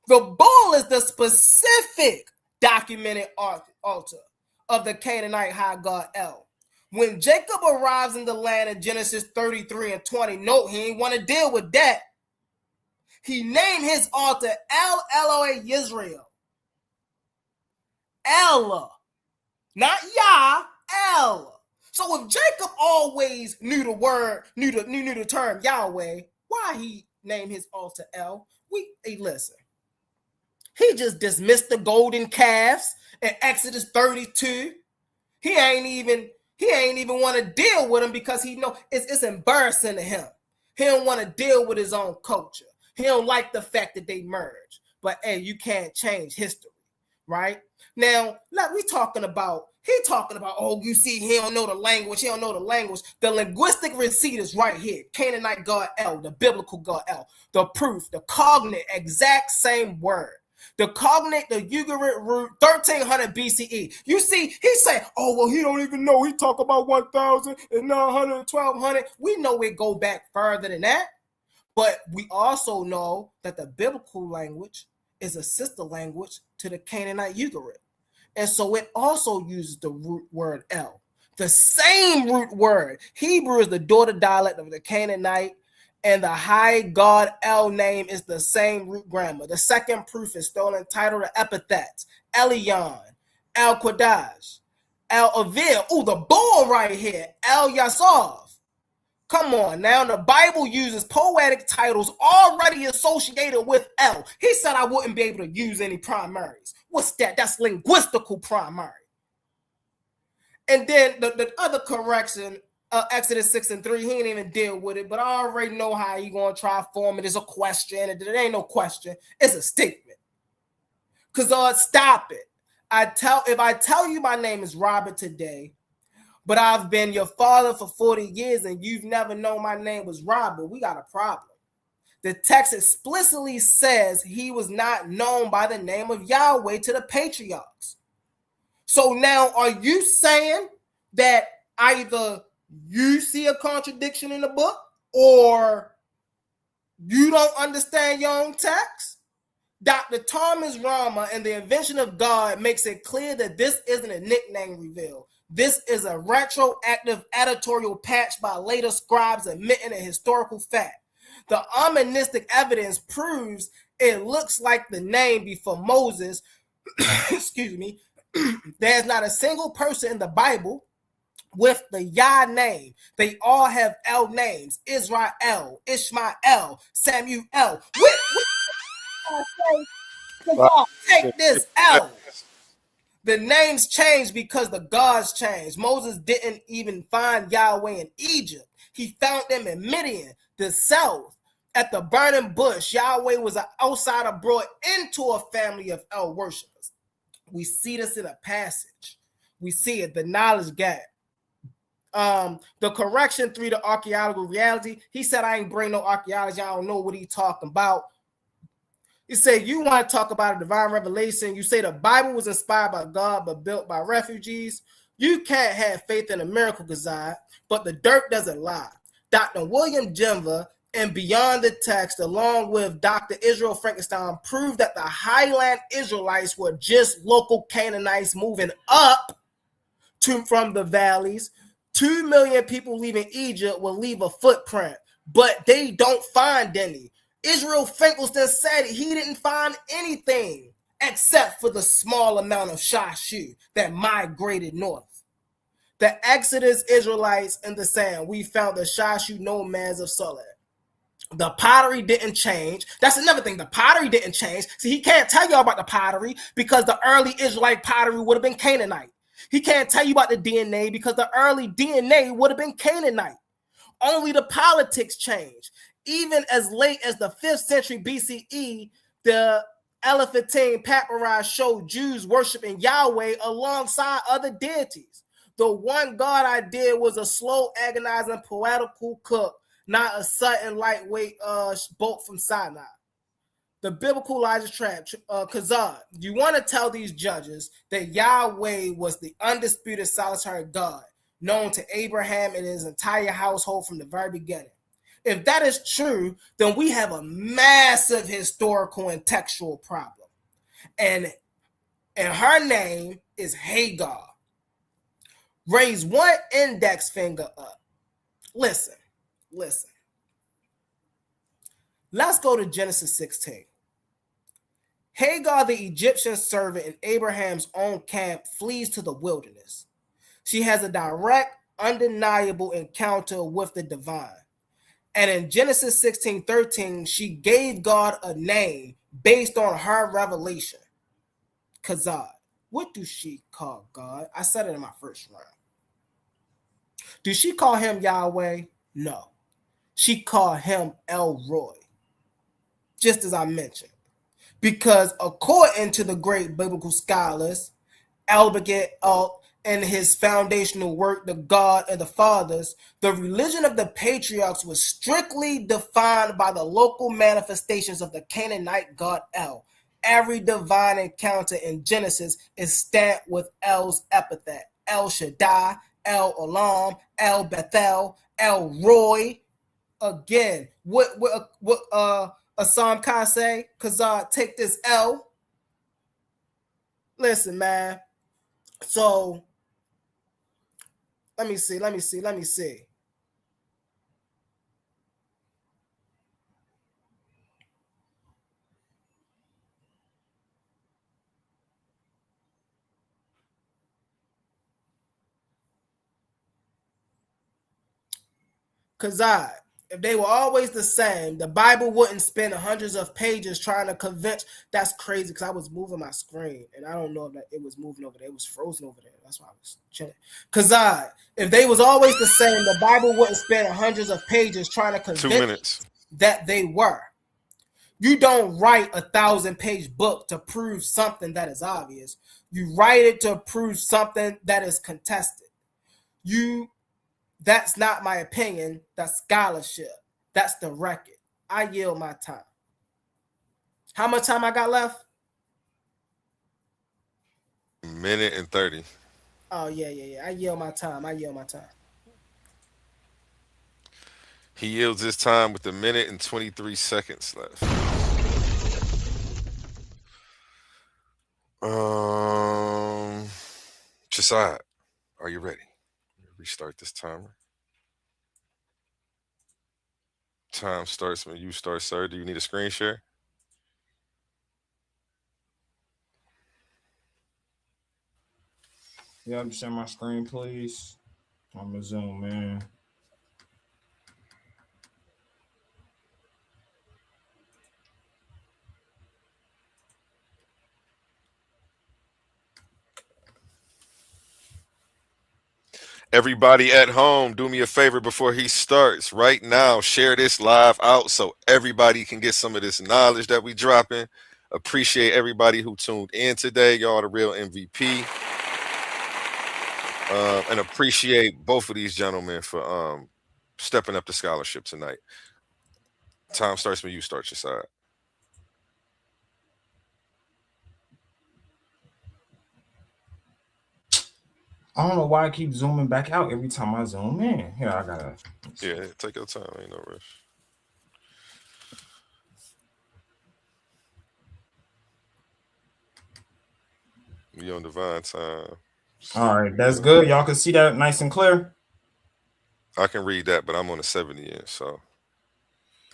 The bull is the specific documented altar of the Canaanite high god El. When Jacob arrives in the land in Genesis 33 and 20, note he ain't want to deal with that. He named his altar El Elohe Yisrael. El, not Yah, El. So if Jacob always knew the word, knew the term Yahweh, why he named his altar El? Listen. He just dismissed the golden calves in Exodus 32. He ain't even want to deal with them because he know it's embarrassing to him. He don't want to deal with his own culture. He don't like the fact that they merge. But hey, you can't change history, right? Now, he talking about, oh, you see, he don't know the language. The linguistic receipt is right here. Canaanite god El, the biblical god El, the proof, the cognate, exact same word. The cognate, the Ugarit root, 1300 BCE. You see, he said, oh, well, he don't even know. He talk about 1,900, 1,200. We know it go back further than that. But we also know that the biblical language is a sister language to the Canaanite Ugarit. And so it also uses the root word El. The same root word. Hebrew is the daughter dialect of the Canaanite, and the high god El name is the same root grammar. The second proof is stolen title to epithets. Elion, El Quadash, El Avil. Ooh, the bull right here. El Yasov. Come on now, the Bible uses poetic titles already associated with El. He said I wouldn't be able to use any primaries. What's that? That's linguistical primary. And then the other correction, Exodus 6:3, he ain't even deal with it, but I already know how he gonna try to form it as a question, and it ain't no question, it's a statement. Cause stop it. If I tell you my name is Robert today, but I've been your father for 40 years and you've never known my name was Robert, we got a problem. The text explicitly says he was not known by the name of Yahweh to the patriarchs. So now are you saying that either you see a contradiction in the book or you don't understand your own text? Dr. Thomas Rama and the Invention of God makes it clear that this isn't a nickname reveal. This is a retroactive editorial patch by later scribes admitting a historical fact. The omonistic evidence proves it looks like the name before Moses. Excuse me. There's not a single person in the Bible with the Yah name. They all have El names. Israel, Ishmael, Samuel. Take this L. The names changed because the gods changed. Moses didn't even find Yahweh in Egypt. He found them in Midian, the south. At the burning bush, Yahweh was an outsider brought into a family of El worshipers. We see this in a passage. We see it, the knowledge gap. The correction 3, the archaeological reality. He said, I ain't bring no archaeology. I don't know what he talking about. You say you want to talk about a divine revelation. You say the Bible was inspired by God but built by refugees. You can't have faith in a miracle, Gazad, but the dirt doesn't lie. Dr. William Jenver and Beyond the Text, along with Dr. Israel Frankenstein, proved that the highland Israelites were just local Canaanites moving up from the valleys. 2 million people leaving Egypt will leave a footprint, but they don't find any. Israel Finkelstein said he didn't find anything except for the small amount of Shashu that migrated north. The Exodus Israelites in the sand, we found the Shashu nomads of Saleh. The pottery didn't change. That's another thing. The pottery didn't change. See, he can't tell you about the pottery because the early Israelite pottery would have been Canaanite. He can't tell you about the DNA because the early DNA would have been Canaanite. Only the politics changed. Even as late as the 5th century BCE, the Elephantine papyri showed Jews worshiping Yahweh alongside other deities. The one God idea was a slow, agonizing, poetical cook, not a sudden, lightweight bolt from Sinai. The biblical logic trap, Chazad, you want to tell these judges that Yahweh was the undisputed solitary God, known to Abraham and his entire household from the very beginning. If that is true, then we have a massive historical and textual problem. And her name is Hagar. Raise one index finger up. Listen. Let's go to Genesis 16. Hagar, the Egyptian servant in Abraham's own camp, flees to the wilderness. She has a direct, undeniable encounter with the divine. And in Genesis 16:13, she gave God a name based on her revelation. Kazad. What do she call God? I said it in my first round. Do she call him Yahweh? No. She called him El Roy. Just as I mentioned. Because according to the great biblical scholars, Albert and his foundational work, The God and the Fathers, the religion of the patriarchs was strictly defined by the local manifestations of the Canaanite god El. Every divine encounter in Genesis is stamped with El's epithet. El Shaddai, El Olam, El Bethel, El Roy. Again, what Assam Khan say? Kazad, take this L. Listen, man. So let me see. Kazad, if they were always the same, the Bible wouldn't spend hundreds of pages trying to convince. That's crazy because I was moving my screen and I don't know if it was moving over there. It was frozen over there. That's why I was chilling. Kazad, if they was always the same, the Bible wouldn't spend hundreds of pages trying to convince 2 minutes that they were. You don't write 1,000-page book to prove something that is obvious. You write it to prove something that is contested. That's not my opinion. That's scholarship. That's the record. I yield my time. How much time I got left? 1:30. Oh, yeah. I yield my time. He yields his time with 1:23 left. CHAASAD, are you ready? Restart this timer. Time starts when you start, sir. Do you need a screen share? Yeah, I'm share my screen, please. I'm gonna zoom in. Everybody at home, do me a favor before he starts. Right now, share this live out so everybody can get some of this knowledge that we dropping. Appreciate everybody who tuned in today. Y'all the real MVP. And appreciate both of these gentlemen for stepping up the scholarship tonight. Time starts when you start your side. I don't know why I keep zooming back out every time I zoom in. Here, I gotta. Yeah, take your time. Ain't no rush. We on divine time. All right, that's good. Y'all can see that nice and clear. I can read that, but I'm on a 70 inch, so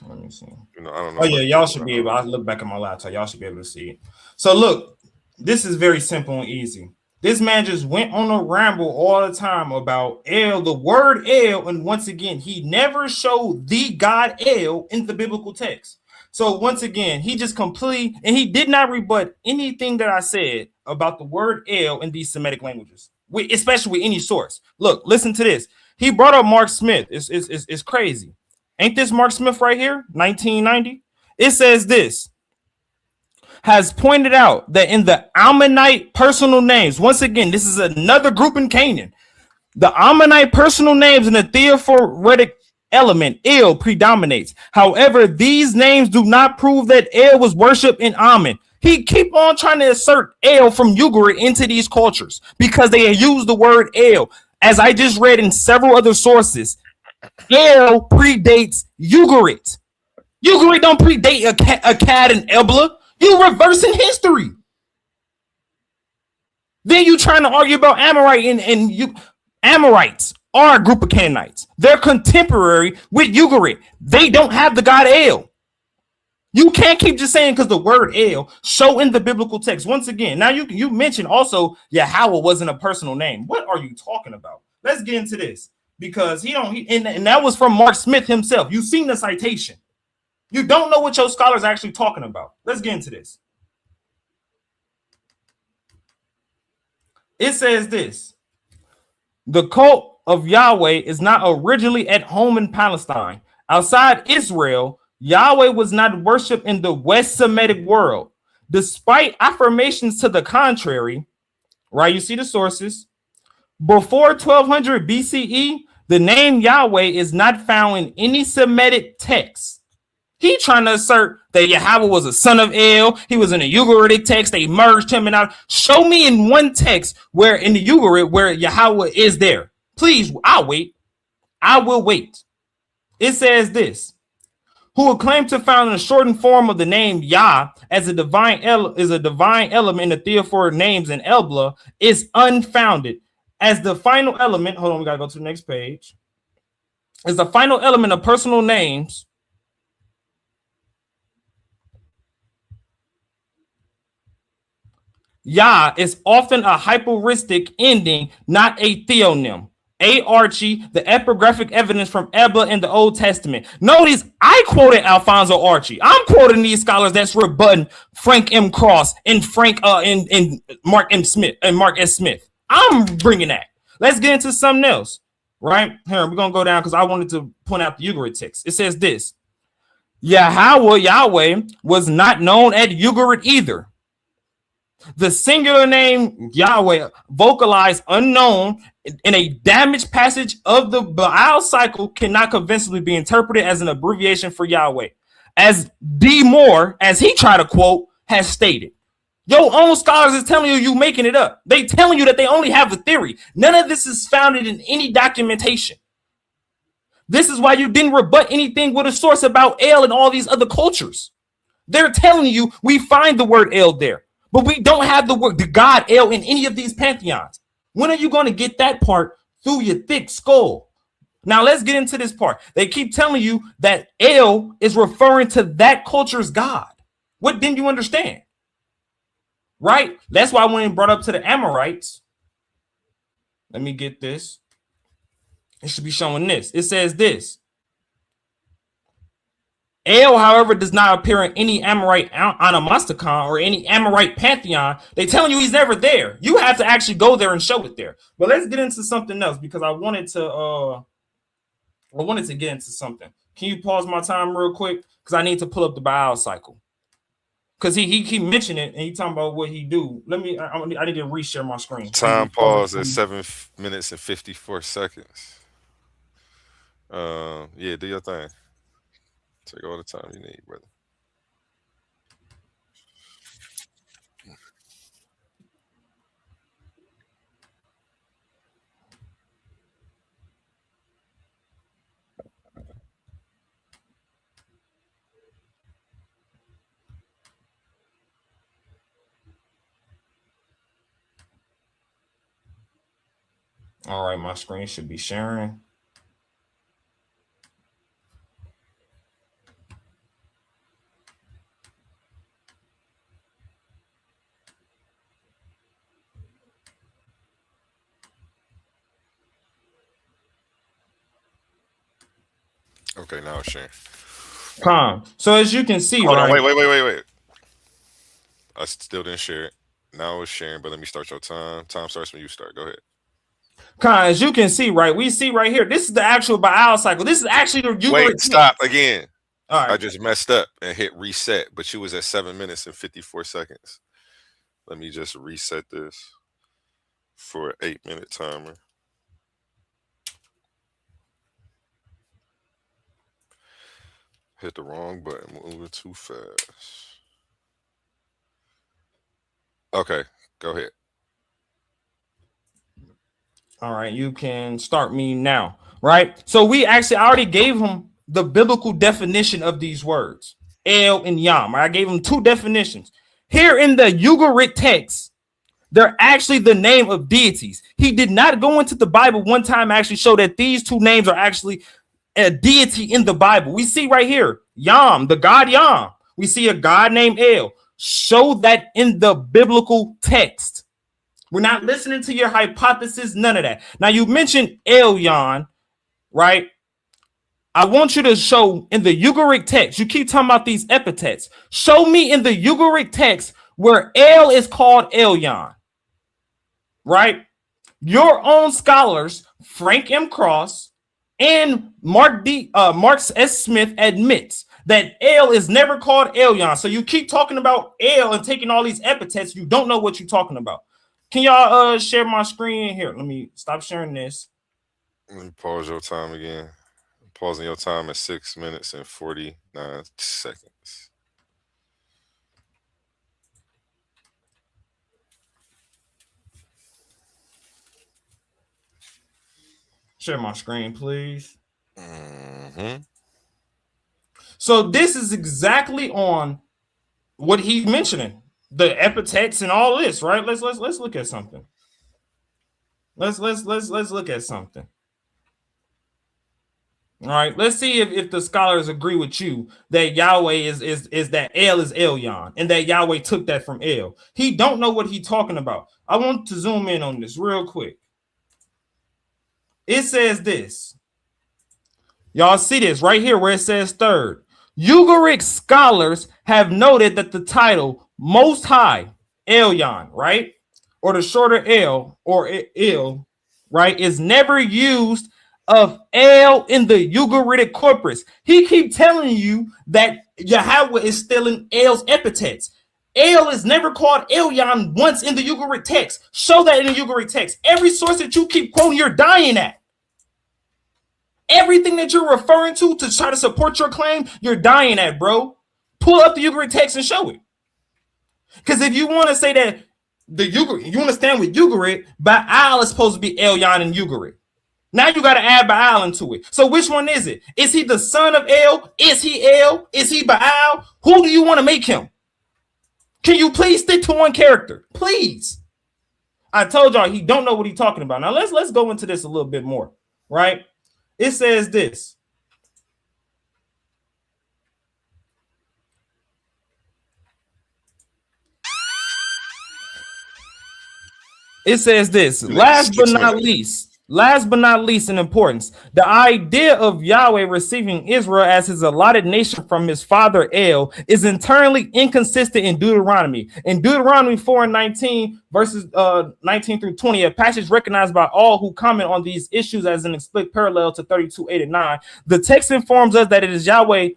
let me see. You know, I don't know. Oh yeah, y'all should be able. I look back at my laptop. Y'all should be able to see it. So look, this is very simple and easy. This man just went on a ramble all the time about El, the word El, and once again, he never showed the God El in the biblical text. So once again, he just completely, and he did not rebut anything that I said about the word El in these Semitic languages, especially with any source. Look, listen to this. He brought up Mark Smith. It's crazy. Ain't this Mark Smith right here, 1990? It says this. Has pointed out that in the Ammonite personal names, once again, this is another group in Canaan. The Ammonite personal names in the theophoretic element, El, predominates. However, these names do not prove that El was worshipped in Ammon. He keep on trying to assert El from Ugarit into these cultures because they use the word El. As I just read in several other sources, El predates Ugarit. Ugarit don't predate Akkad and Ebla. You reversing history. Then you trying to argue about Amorite and you Amorites are a group of Canaanites. They're contemporary with Ugarit. They don't have the god El. You can't keep just saying because the word El show in the biblical text. Once again, now you mentioned also Yahweh wasn't a personal name. What are you talking about? Let's get into this because and that was from Mark Smith himself. You've seen the citation. You don't know what your scholars are actually talking about. Let's get into this. It says this. The cult of Yahweh is not originally at home in Palestine. Outside Israel, Yahweh was not worshipped in the West Semitic world. Despite affirmations to the contrary, right? You see the sources. Before 1200 BCE, the name Yahweh is not found in any Semitic text. He trying to assert that Yahweh was a son of El. He was in a Ugaritic text. They merged him and out. Show me in one text where in the Ugarit where Yahweh is there. Please, I'll wait. I will wait. It says this: who would claim to found in a shortened form of the name Yah as a divine element in the theophoric names in Elbla is unfounded. As the final element, hold on, we gotta go to the next page. As the final element of personal names, Yah is often a hyperistic ending, not a theonym. A. Archie, the epigraphic evidence from Ebla in the Old Testament. Notice I quoted Alfonso Archie. I'm quoting these scholars that's rebutting Frank M. Cross and and Mark M. Smith and Mark S. Smith. I'm bringing that. Let's get into something else. Right here, we're gonna go down because I wanted to point out the Ugarit text. It says this: Yahweh was not known at Ugarit either. The singular name Yahweh, vocalized unknown in a damaged passage of the Baal cycle, cannot convincingly be interpreted as an abbreviation for Yahweh. As D. Moore, as he tried to quote, has stated. Your own scholars is telling you making it up. They telling you that they only have a theory. None of this is founded in any documentation. This is why you didn't rebut anything with a source about El and all these other cultures. They're telling you we find the word El there. But we don't have the God El in any of these pantheons. When are you going to get that part through your thick skull? Now let's get into this part. They keep telling you that El is referring to that culture's God. What didn't you understand? Right? That's why when it brought up to the Amorites, let me get this. It should be showing this. It says this: El, however, does not appear in any Amorite onomasticon or any Amorite pantheon. They telling you he's never there. You have to actually go there and show it there. But let's get into something else because I wanted to get into something. Can you pause my time real quick? Because I need to pull up the Baal cycle. Because he keep mentioning it and he talking about what he do. I need to reshare my screen. Time pause at 7 minutes and 54 seconds. Yeah, do your thing. Take all the time you need, brother. All right, my screen should be sharing. Okay, now it's sharing. So as you can see, Hold on, right? wait. I still didn't share it. Now it's sharing, but let me start your time. Time starts when you start. Go ahead. As you can see, right? We see right here. This is the actual Baal cycle. This is actually the Ugarit. Wait, stop again. All right. I just messed up and hit reset, but you was at 7 minutes and 54 seconds. Let me just reset this for an 8-minute timer. Hit the wrong button, moving too fast. Okay, go ahead. All right, you can start me now, right? So I already gave him the biblical definition of these words, El and Yam. I gave him two definitions. Here in the Ugarit text, they're actually the name of deities. He did not go into the Bible one time and actually show that these two names are actually a deity in the Bible. We see right here, Yam, the god Yam. We see a god named El. Show that in the biblical text. We're not listening to your hypothesis, none of that. Now, you mentioned Elyon, right? I want you to show in the Ugaritic text, you keep talking about these epithets. Show me in the Ugaritic text where El is called Elyon, right? Your own scholars, Frank M. Cross and Mark S. Smith, admits that El is never called Elyon. So you keep talking about El and taking all these epithets. You don't know what you're talking about. Can y'all share my screen here? Let me stop sharing this. Let me pause your time again. Pausing your time at 6 minutes and 49 seconds. Share my screen, please. Mm-hmm. So this is exactly on what he's mentioning, the epithets and all this, right? Let's look at something. Let's look at something. All right, let's see if the scholars agree with you that Yahweh is that El is Elyon and that Yahweh took that from El. He don't know what he's talking about. I want to zoom in on this real quick. It says this. Y'all see this right here where it says third. Ugaritic scholars have noted that the title Most High, Elyon, right? Or the shorter El or Il, right, is never used of El in the Ugaritic corpus. He keep telling you that Yahweh is stealing El's epithets. El is never called Elyon once in the Ugaritic text. Show that in the Ugaritic text. Every source that you keep quoting, you're dying at. Everything that you're referring to try to support your claim, you're dying at, bro. Pull up the Ugaritic text and show it. Because if you want to say that the Ugaritic, you want to stand with Ugaritic, Baal is supposed to be Elyon and Ugaritic. Now you got to add Baal into it. So which one is it? Is he the son of El? Is he El? Is he Baal? Who do you want to make him? Can you please stick to one character? Please. I told y'all he don't know what he's talking about. Now let's go into this a little bit more, right? It says this. It says this. Last but not least in importance, the idea of Yahweh receiving Israel as his allotted nation from his father El is internally inconsistent in Deuteronomy. In Deuteronomy 4:19, verses 19 through 20, a passage recognized by all who comment on these issues as an explicit parallel to 32:8 and 9. The text informs us that it is Yahweh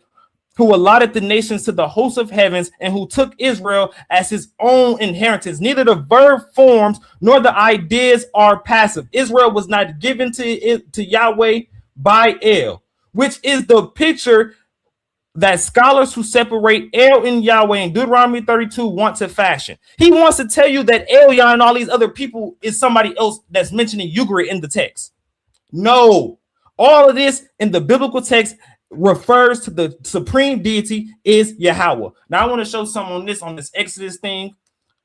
who allotted the nations to the hosts of heavens and who took Israel as his own inheritance. Neither the verb forms nor the ideas are passive. Israel was not given to Yahweh by El, which is the picture that scholars who separate El and Yahweh in Deuteronomy 32 want to fashion. He wants to tell you that Elyon and all these other people is somebody else that's mentioning Ugaritic in the text. No, all of this in the biblical text refers to the supreme deity is Yahweh. Now I want to show something on this Exodus thing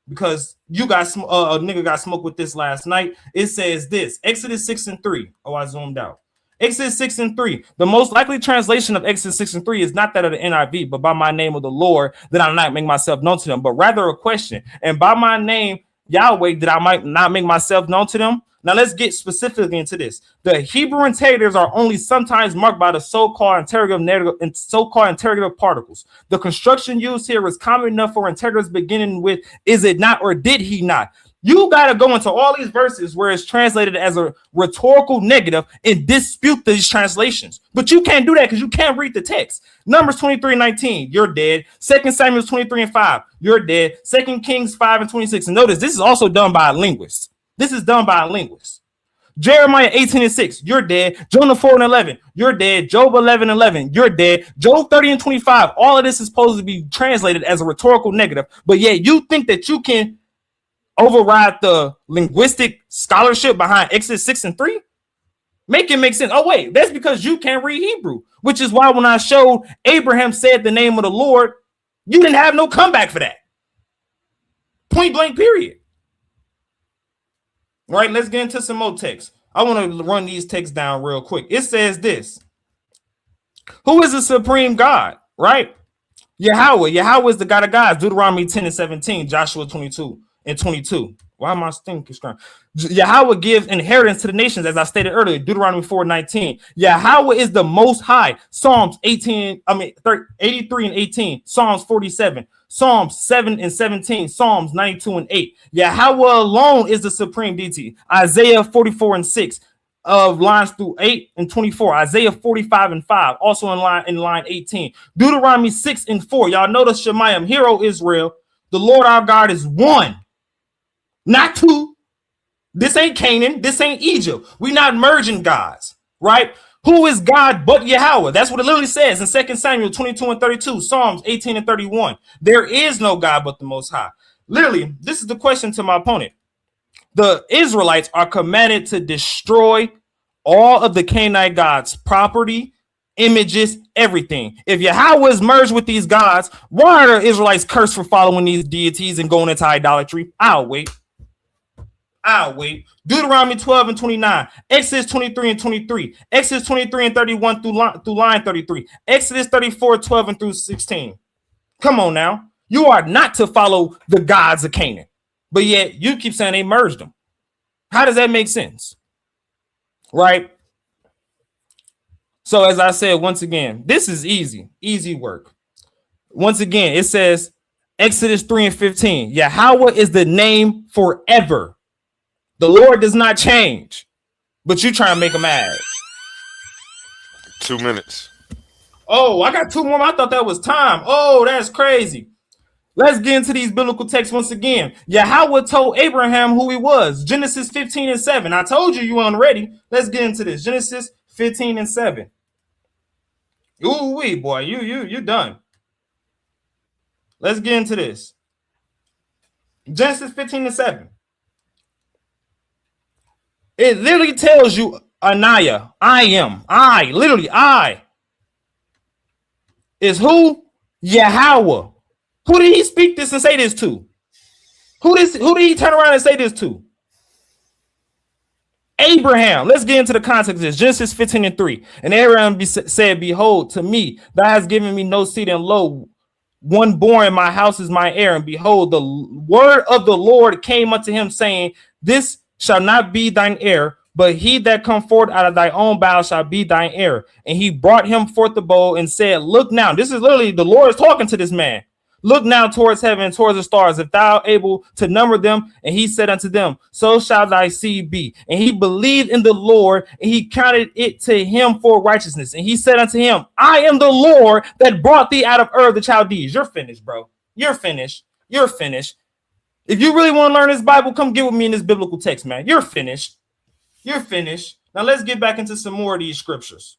because you guys a nigga got smoked with this last night. It says this, Exodus 6:3. Oh, I zoomed out. Exodus 6:3. The most likely translation of Exodus 6:3 is not that of the NIV, but by my name of the Lord, that I not make myself known to them, but rather a question. And by my name, Yahweh, that I might not make myself known to them. Now let's get specifically into this. The Hebrew interrogatives are only sometimes marked by the so-called interrogative particles. The construction used here is common enough for interrogatives beginning with "is it not" or "did he not." You got to go into all these verses where it's translated as a rhetorical negative and dispute these translations. But you can't do that because you can't read the text. Numbers 23:19, you're dead. 2 Samuel 23:5, you're dead. 2 Kings 5:26. And notice this is also done by a linguist. This is done by a linguist. Jeremiah 18:6, you're dead. Jonah 4:11, you're dead. Job 11:11, you're dead. Job 30:25, all of this is supposed to be translated as a rhetorical negative. But yet you think that you can override the linguistic scholarship behind Exodus 6:3? Make it make sense. Oh, wait, that's because you can't read Hebrew, which is why when I showed Abraham said the name of the Lord, you didn't have no comeback for that. Point blank, period. All right, let's get into some more text. I want to run these texts down real quick. It says this. Who is the supreme God, right? Yahweh. Yahweh is the God of gods. Deuteronomy 10:17, Joshua 22:22. Why am I thinking strong? Yahweh gives inheritance to the nations, as I stated earlier. Deuteronomy 4:19. Yahweh is the most high. Psalms 83 and 18. Psalms 47. Psalms 7 and 17. Psalms 92 and 8. Yahweh alone is the supreme deity. Isaiah 44 and 6. Of lines through 8 and 24. Isaiah 45 and 5. Also in line 18. Deuteronomy 6 and 4. Y'all notice Shemayim. Hear, O Israel, the Lord our God is one. Not two. This ain't Canaan. This ain't Egypt. We're not merging gods, right? Who is God but Yahweh? That's what it literally says in 2 Samuel 22 and 32, Psalms 18 and 31. There is no God but the Most High. Literally, this is the question to my opponent. The Israelites are commanded to destroy all of the Canaanite gods' property, images, everything. If Yahweh is merged with these gods, why are the Israelites cursed for following these deities and going into idolatry? I'll wait. Deuteronomy 12 and 29, Exodus 23 and 23, Exodus 23 and 31 through line 33, Exodus 34, 12 and through 16. Come on now. You are not to follow the gods of Canaan, but yet you keep saying they merged them. How does that make sense? Right? So as I said, once again, this is easy work. Once again, it says Exodus 3 and 15, Yahweh is the name forever. The Lord does not change, but you try to make him mad. 2 minutes. Oh, I got 2 more. I thought that was time. Oh, that's crazy. Let's get into these biblical texts once again. Yahweh told Abraham who he was. Genesis 15 and 7. I told you weren't ready. Let's get into this. Genesis 15 and 7. Ooh wee, boy, you done. Let's get into this. Genesis 15 and 7. It literally tells you, Anaya, I is who? Yahweh. Who did he speak this and say this to? Who did he turn around and say this to? Abraham. Let's get into the context of this. Genesis 15 and 3. And Abraham said, behold, to me, thou hast given me no seed, and lo, one born in my house is my heir. And behold, the word of the Lord came unto him, saying, this shall not be thine heir, but he that come forth out of thy own bowels shall be thine heir. And he brought him forth the bow and said, look now. This is literally the Lord is talking to this man. Look now towards heaven, towards the stars, if thou art able to number them. And he said unto them, so shall thy seed be. And he believed in the Lord, and he counted it to him for righteousness. And he said unto him, I am the Lord that brought thee out of Ur of the Chaldees. You're finished, bro. You're finished. If you really want to learn this Bible, come get with me in this biblical text, man. You're finished. Now let's get back into some more of these scriptures.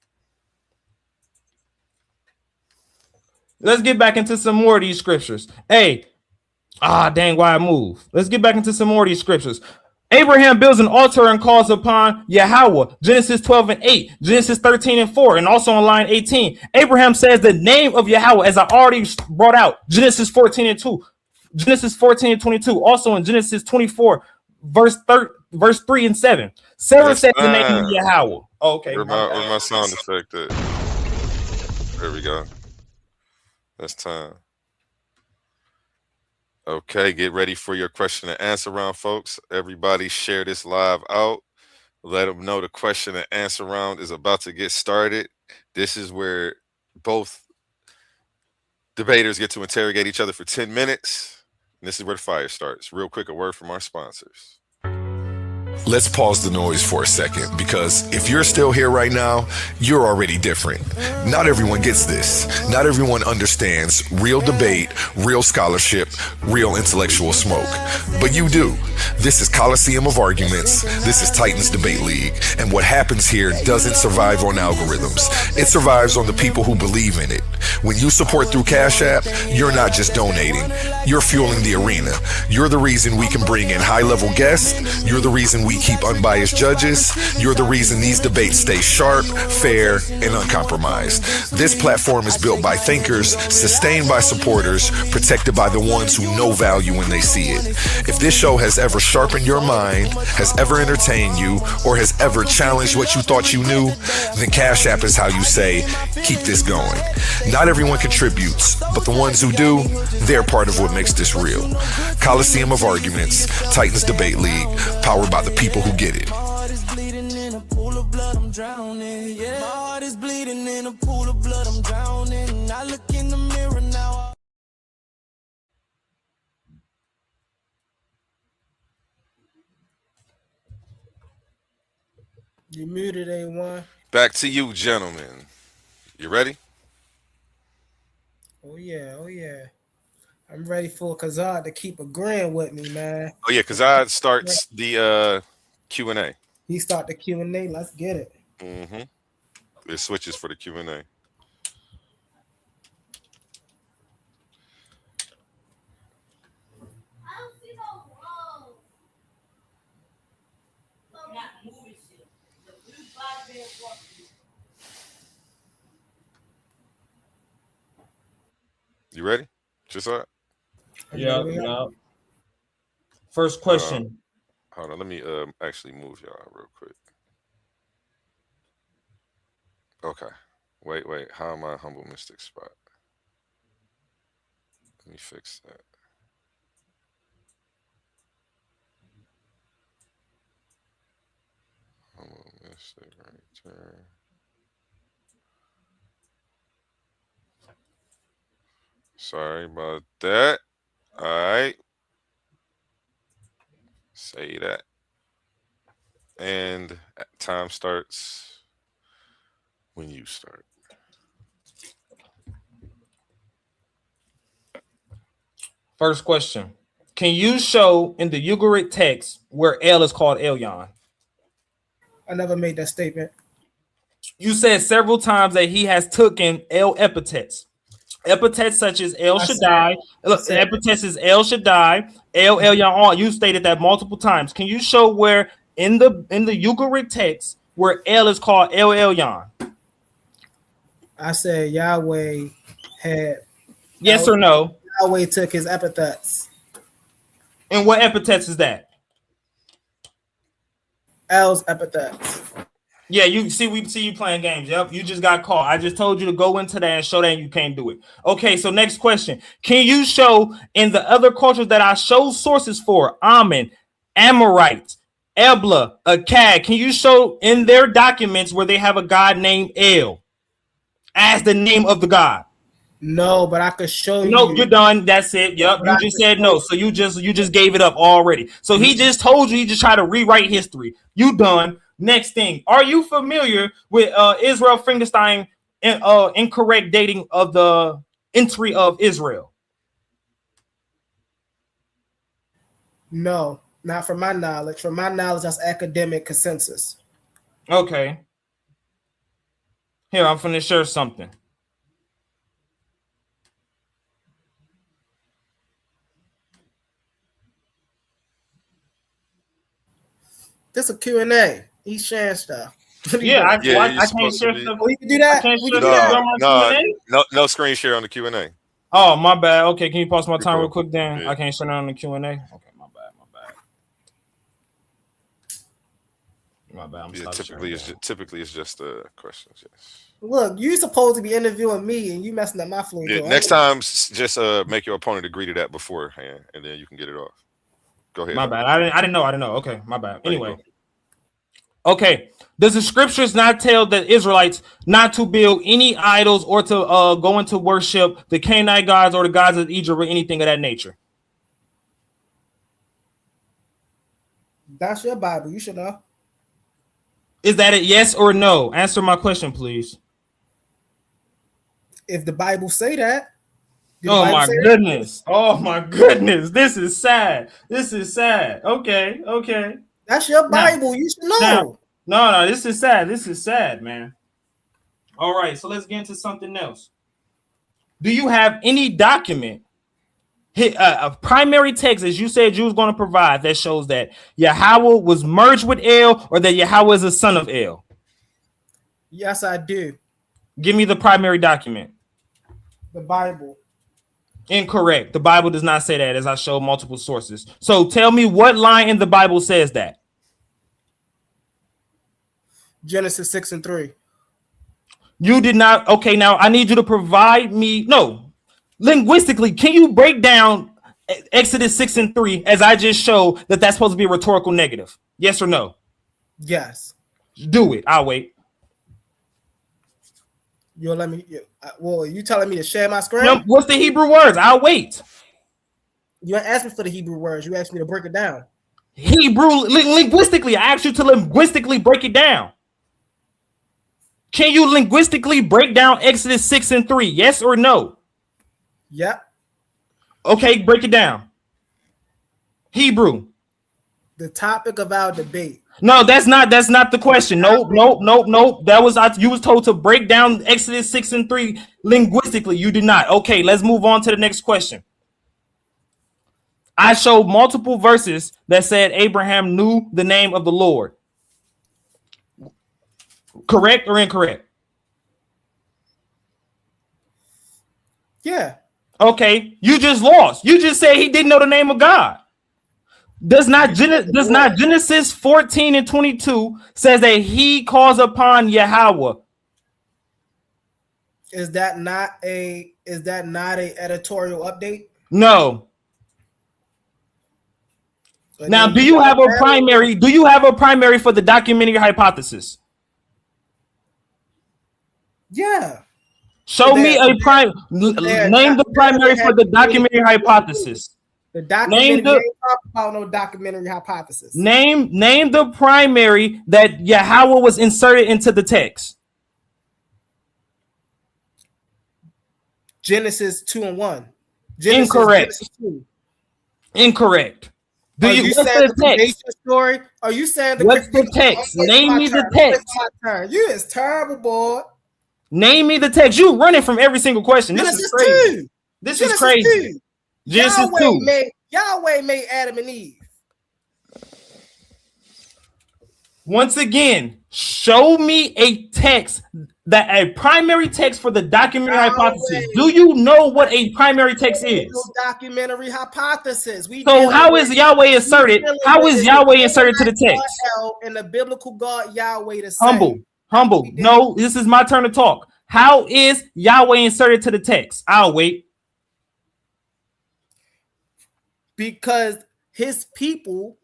Hey, dang, why I move? Let's get back into some more of these scriptures. Abraham builds an altar and calls upon Yahweh. Genesis 12 and 8, Genesis 13 and 4, and also on line 18. Abraham says the name of Yahweh, as I already brought out, Genesis 14 and 2. Genesis 14 and 22, also in Genesis 24, verse 3 and 7. Sarah said the name of Yahweh. Oh, okay. Where my sound effect at? There we go. That's time. Okay, get ready for your question and answer round, folks. Everybody share this live out. Let them know the question and answer round is about to get started. This is where both debaters get to interrogate each other for 10 minutes. And this is where the fire starts. Real quick, a word from our sponsors. Let's pause the noise for a second, because if you're still here right now, you're already different. Not everyone gets this. Not everyone understands real debate, real scholarship, real intellectual smoke. But you do. This is Coliseum of Arguments. This is Titans Debate League. And what happens here doesn't survive on algorithms. It survives on the people who believe in it. When you support through Cash App, you're not just donating. You're fueling the arena. You're the reason we can bring in high-level guests. You're the reason we keep unbiased judges. You're the reason these debates stay sharp, fair, and uncompromised. This platform is built by thinkers, sustained by supporters, protected by the ones who know value when they see it. If this show has ever sharpened your mind, has ever entertained you, or has ever challenged what you thought you knew, then Cash App is how you say, keep this going. Not everyone contributes, but the ones who do, they're part of what makes this real. Coliseum of Arguments, Titans Debate League, powered by the people who get it. My heart is bleeding in a pool of blood, I'm drowning. Yeah, my heart is bleeding in a pool of blood, I'm drowning. I look in the mirror now. You muted A1. Back to you, gentlemen. You ready? Oh yeah. I'm ready for CHAASAD to keep agreeing with me, man. Oh yeah, CHAASAD starts the Q&A. He start the Q&A. Let's get it. Mm-hmm. it switches for the Q&A. You ready? CHAASAD? Yeah. First Hold on. question. Hold on. Let me actually move y'all real quick. Okay. Wait. How am I humble mystic spot? Let me fix that. Humble mystic right there. Sorry about that. All right. Say that. And time starts when you start. First question. Can you show in the Ugaritic text where El is called Elyon? I never made that statement. You said several times that he has taken El epithets. Epithets such as El Shaddai. Epithets is El Shaddai, El Elyon. You stated that multiple times. Can you show where in the Ugaritic text where El is called El Elyon? I said Yahweh had. Yes or no? Yahweh took his epithets. And what epithets is that? L's epithets. Yeah, we see you playing games. Yep, you just got caught. I just told you to go into that and show that, and you can't do it. Okay, so next question. Can you show in the other cultures that I show sources for, Ammon, Amorite, Ebla, Akkad, can you show in their documents where they have a god named El as the name of the god? No, but I could show you. No, you're done. That's it. Yep, you just said no. So you just gave it up already. So he just told you, he just tried to rewrite history. You done. Next thing. Are you familiar with Israel Frankenstein incorrect dating of the entry of Israel? No, not from my knowledge. From my knowledge, that's academic consensus. Okay. Here, I'm finna share something. This a Q&A. He's sharing stuff. Yeah, I you're can't supposed share to be. stuff. Oh, we can do that. I can't We share can do stuff that. on my Q&A? No screen share on the Q&A. Oh, my bad. Okay, can you pause my You're time cool. real quick then? Yeah. I can't share that on the Q&A. Okay, my bad. I'm Yeah, typically it's just questions. Yes. Look, you supposed to be interviewing me, and you messing up my flow. Yeah. Next time, just make your opponent agree to that beforehand, and then you can get it off. Go ahead. My bad. I didn't know. Okay, my bad. Anyway. Okay. Does the scriptures not tell the Israelites not to build any idols or to go into worship the Canaanite gods or the gods of Egypt or anything of that nature? That's your Bible. You should know. Is that a yes or no? Answer my question, please. If the Bible say that. Oh my goodness. Oh my goodness. This is sad. Okay. That's your Bible. You should know. No, this is sad, man. All right, so let's get into something else. Do you have any document, a primary text, as you said you was going to provide, that shows that Yahweh was merged with El or that Yahweh is a son of El? Yes, I do. Give me the primary document. The Bible. Incorrect. The Bible does not say that, as I showed multiple sources. So tell me what line in the Bible says that. Genesis 6:3. You did not. Okay, now I need you to provide me. No, linguistically, can you break down Exodus 6:3 as I just showed that that's supposed to be a rhetorical negative? Yes or no? Yes. Do it. I'll wait. You'll let me. Well, you telling me to share my screen? No, what's the Hebrew words? I'll wait. You didn't ask me for the Hebrew words. You asked me to break it down. Hebrew linguistically, I asked you to linguistically break it down. Can you linguistically break down Exodus 6:3? Yes or no? Yep. Okay, break it down. Hebrew. The topic of our debate. No, that's not the question. Nope. That was you was told to break down Exodus 6:3 linguistically. You did not. Okay, let's move on to the next question. I showed multiple verses that said Abraham knew the name of the Lord. Correct or incorrect? Yeah. Okay, you just lost. You just said he didn't know the name of God. Does not Genesis 14:22 says that he calls upon Yahweh? Is that not a editorial update? No. But Now, then do you have a primary? Do you have a primary for the documentary hypothesis? Yeah. Show me a prime. Name the primary for the documentary hypothesis. The documentary ain't talking about no documentary hypothesis. Name the primary that Yahweh was inserted into the text. Genesis 2:1. Incorrect. Genesis 2. Incorrect. Are you saying the creation story? Are you saying what's the text? Name me the text. You is terrible, boy. Name me the text. You running from every single question. This is crazy. 2. This is crazy. 2. Genesis 2. Yahweh made Adam and Eve. Once again, show me a text that a primary text for the documentary hypothesis. Do you know what a primary text is? No documentary hypothesis. So how is Yahweh inserted? How is Yahweh inserted to the text? And the biblical God Yahweh the same. Humble. No, this is my turn to talk. How is Yahweh inserted to the text? I'll wait. Because his people,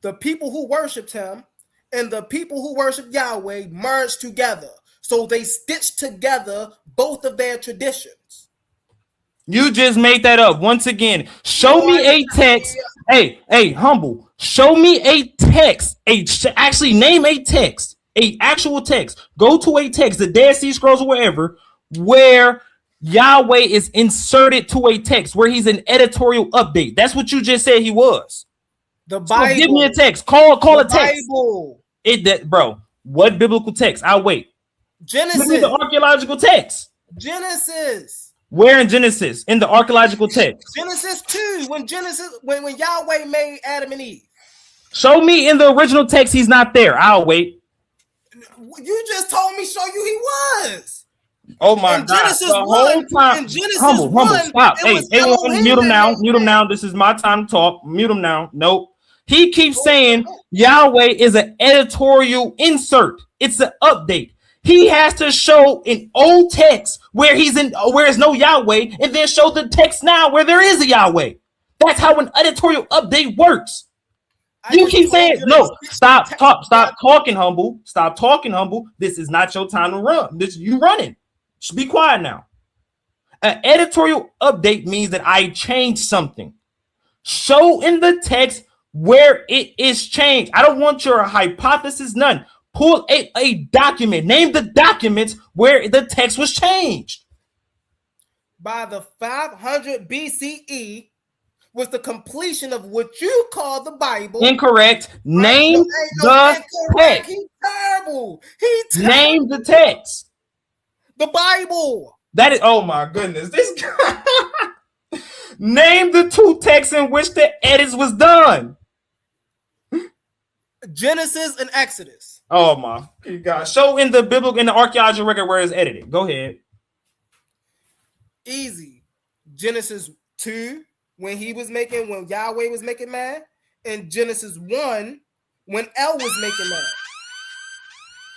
the people who worshiped him, and the people who worship Yahweh merged together. So they stitched together both of their traditions. You just made that up. Once again, show me a text. Hey, humble. Show me a text. Actually, name a text. A actual text. Go to a text, the Dead Sea Scrolls or wherever, where Yahweh is inserted to a text, where he's an editorial update. That's what you just said he was. The Bible. So give me a text. Call a text. Bible. Bro. What biblical text? I'll wait. Genesis. Give me the archaeological text. Genesis. Where in Genesis? In the archaeological text. Genesis 2. When Yahweh made Adam and Eve. Show me in the original text he's not there. I'll wait. You just told me show you he was. Oh my God! Genesis the whole time, humble, stop. Hey, everyone, mute him now. Mute him now. This is my time to talk. Mute him now. Nope. He keeps saying Yahweh is an editorial insert. It's an update. He has to show an old text where there's no Yahweh, and then show the text now where there is a Yahweh. That's how an editorial update works. You keep saying no. Stop talking, humble. Stop talking, humble. This is not your time to run. You running. Just be quiet now. An editorial update means that I changed something. Show in the text where it is changed. I don't want your hypothesis, none. Pull a document. Name the documents where the text was changed. By the 500 BCE was the completion of what you call the Bible. Incorrect. Name the text. He's terrible. Name the text. The Bible. That is, oh my goodness. This guy. Name the two texts in which the edits was done. Genesis and Exodus. Oh my God. Show in the biblical, in the archaeological record where it's edited. Go ahead. Easy. Genesis 2, when Yahweh was making man, and Genesis 1, when El was making man.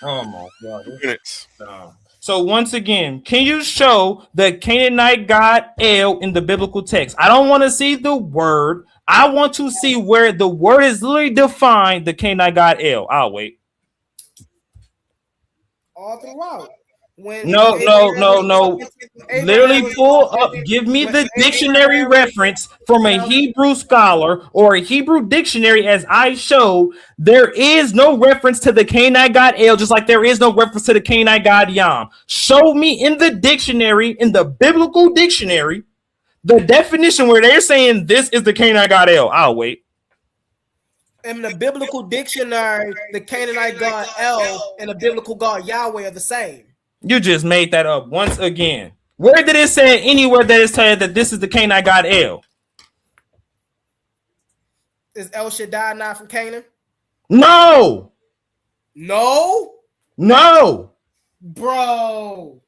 Oh my God. So once again, can you show the Canaanite god El in the biblical text? I don't want to see the word. I want to see where the word is literally defined, the Canaanite god El. I'll wait. All throughout. No. Literally pull up. Give me the dictionary reference from a Hebrew scholar or a Hebrew dictionary as I showed. There is no reference to the Canaanite god El, just like there is no reference to the Canaanite god Yam. Show me in the dictionary, in the biblical dictionary, the definition where they're saying this is the Canaanite god El. I'll wait. In the biblical dictionary, the Canaanite god El and the biblical god Yahweh are the same. You just made that up once again. Where did it say anywhere that it's said that this is the Canaanite god El? Is El Shaddai not from Canaan? No. No, Bro.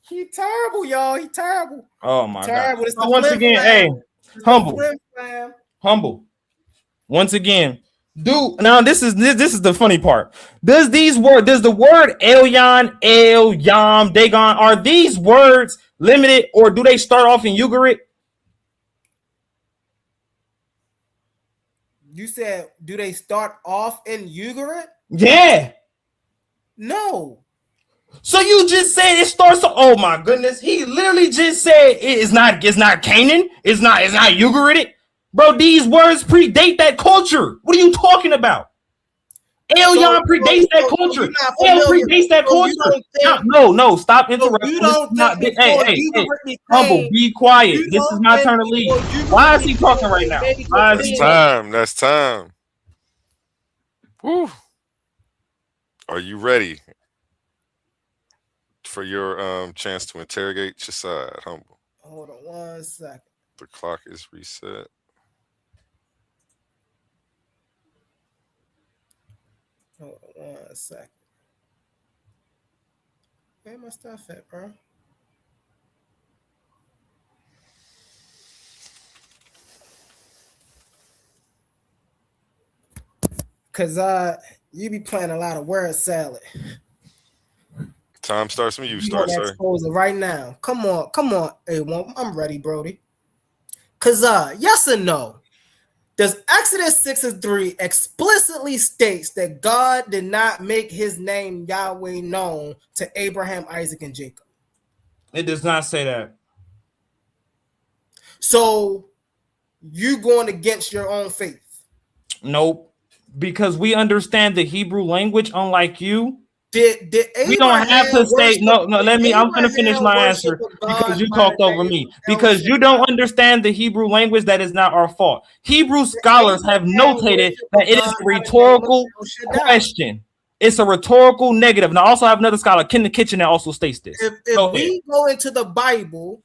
He terrible, y'all. He terrible. Oh my Terrible. God. It's the Once flip again, flam. hey, humble. Once again, now this is the funny part. Does the word Elyon, El, Yam, Dagon, are these words limited or do they start off in Ugarit? You said, do they start off in Ugarit? Yeah. No. So you just said it starts. Oh my goodness! He literally just said it's not Canaan. It's not Ugaritic. Bro, these words predate that culture. What are you talking about? Elyon predates that culture. El predates that culture. No, stop interrupting. You don't think hey, humble, be quiet. This is my turn to lead. Why is he talking right now? That's time. Woo. Are you ready for your chance to interrogate CHAASAD, humble? Hold on 1 second. The clock is reset. Hold on 1 second. Where my stuff at, bro? Cause you be playing a lot of word salad. Time starts when you start, sir. Expose it right now. Come on, A1. I'm ready, Brody. Cause yes or no? Does Exodus 6:3 explicitly states that God did not make his name Yahweh known to Abraham, Isaac, and Jacob? It does not say that. So you going against your own faith? Nope. Because we understand the Hebrew language, unlike you. Did we don't have to say no. Let me. I'm gonna finish my answer because you talked over me. Because you don't understand the Hebrew language. That is not our fault. Hebrew scholars have notated that it is a rhetorical question. It's a rhetorical negative. And I also have another scholar, Ken the Kitchen, that also states this. If we go into the Bible,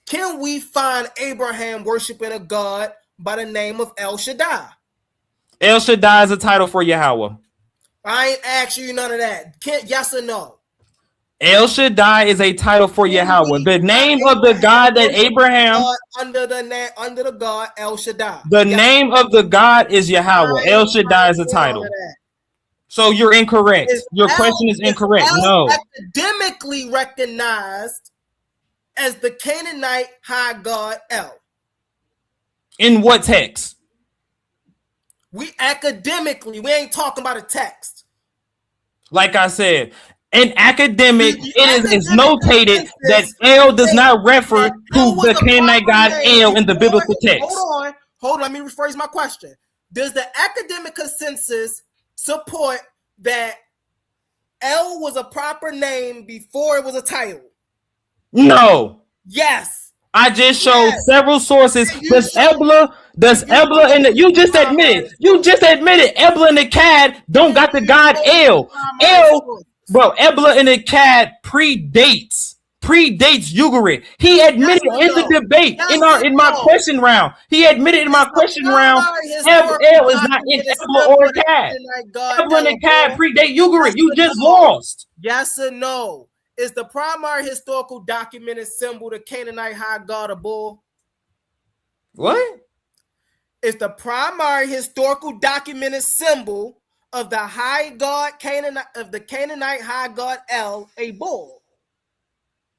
can we find Abraham worshiping a God by the name of El Shaddai? El Shaddai is a title for Yahweh. I ain't asking you none of that. Yes or no? El Shaddai is a title for Yahweh. The name of the God that Abraham under the God El Shaddai. The name of the God is Yahweh. El Shaddai is a title. So you're incorrect. Your question is incorrect. No. Academically recognized as the Canaanite high god El. In what text? We ain't talking about a text. Like I said, in academic, it is notated that El does not refer to the Canaanite god El in the biblical text. Hold on. Let me rephrase my question. Does the academic consensus support that El was a proper name before it was a title? No. Yes. I just showed several sources. Does Ebla and you just admitted Ebla and the Cad don't got the god El. Bro, Ebla and the Cad predates Ugarit. He admitted in the debate in my question round. He admitted in my question round El is not in Ebla or Cad. Ebla and the Cad predate Ugarit. You just lost. Yes or no? Is the primary historical documented symbol the Canaanite high god a bull? What? Is the primary historical documented symbol of the high god the Canaanite high god El a bull?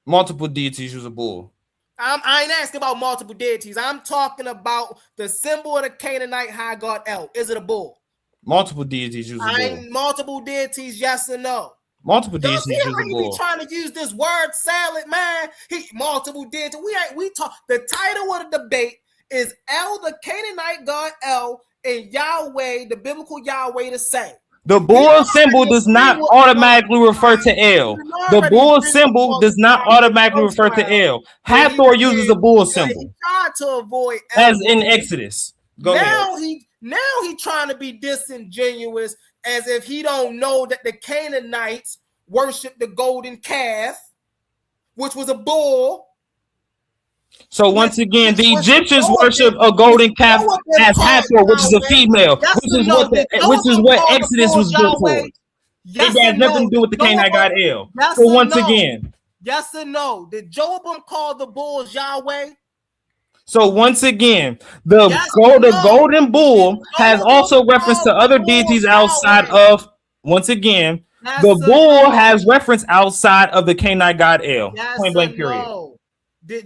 Multiple deities use a bull. I ain't asking about multiple deities. I'm talking about the symbol of the Canaanite high god El. Is it a bull? Multiple deities use a bull. Multiple deities, yes or no? Multiple deities use a bull. Be trying to use this word salad, man. Multiple deities. We talk. The title of the debate is El, the Canaanite god El, and Yahweh, the biblical Yahweh, the same. The bull symbol does not automatically refer to El. The bull symbol does not automatically refer to El. Hathor uses a bull symbol. He tried to avoid El. As in Exodus. Go ahead. Now he trying to be disingenuous as if he don't know that the Canaanites worshiped the golden calf, which was a bull. So once again, the Egyptians worship a golden calf as Hathor, which is a female, which is what Exodus was built for. It has nothing to do with the Canaanite god El. So once again, yes or no? Did Jeroboam call the bulls Yahweh? So once again, the golden bull has also reference to other deities outside of. Once again, the bull has reference outside of the Canaanite god El. Point blank. Period.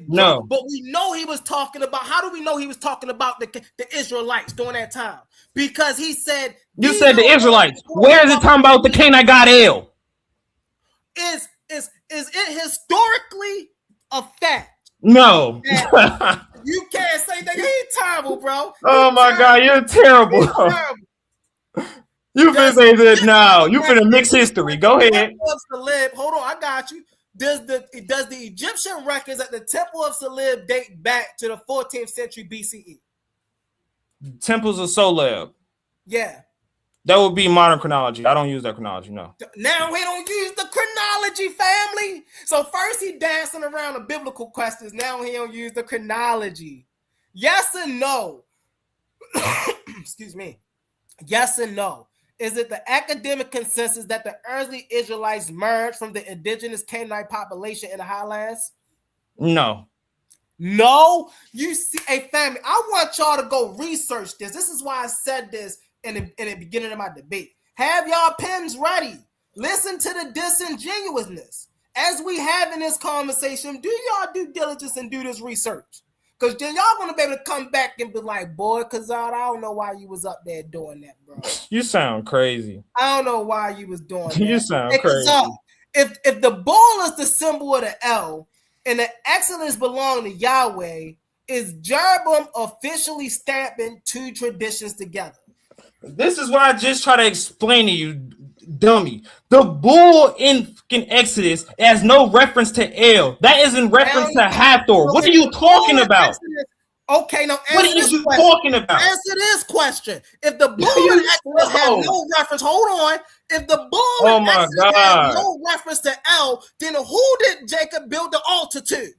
No. But we know he was talking about. How do we know he was talking about the Israelites during that time? Because he said. You said the Israelites. Where is it talking about the Canaanite god El? Is it historically a fact? No. You can't say that. He's terrible, bro. Oh my God, you're terrible. You finna say that now. You finna mix history. Go ahead. Hold on, I got you. Does the Egyptian records at the Temple of Celeb date back to the 14th century BCE? Temples of Soleb. Yeah. That would be modern chronology. I don't use that chronology, no. Now we don't use the chronology, family. So first he dancing around the biblical questions. Now he don't use the chronology. Yes and no. Excuse me. Yes and no. Is it the academic consensus that the early Israelites merged from the indigenous Canaanite population in the highlands? No. No? You see, hey, family, I want y'all to go research this. This is why I said this in the beginning of my debate. Have y'all pens ready. Listen to the disingenuousness. As we have in this conversation, do y'all due diligence and do this research. Because then y'all going to be able to come back and be like, boy, Kazad, I don't know why you was up there doing that, bro. You sound crazy. I don't know why you was doing that. You sound crazy. Kazad, if the bull is the symbol of the L and the excellence belong to Yahweh, is Jeroboam officially stamping two traditions together? This is what I just try to explain to you, dummy. The bull in Exodus has no reference to El. That is in reference to Hathor. What are you talking about? Okay, now what are you talking about? Answer this question. If the bull in Exodus has no reference, hold on. If the bull in Exodus has no reference to El, then who did Jacob build the altar to?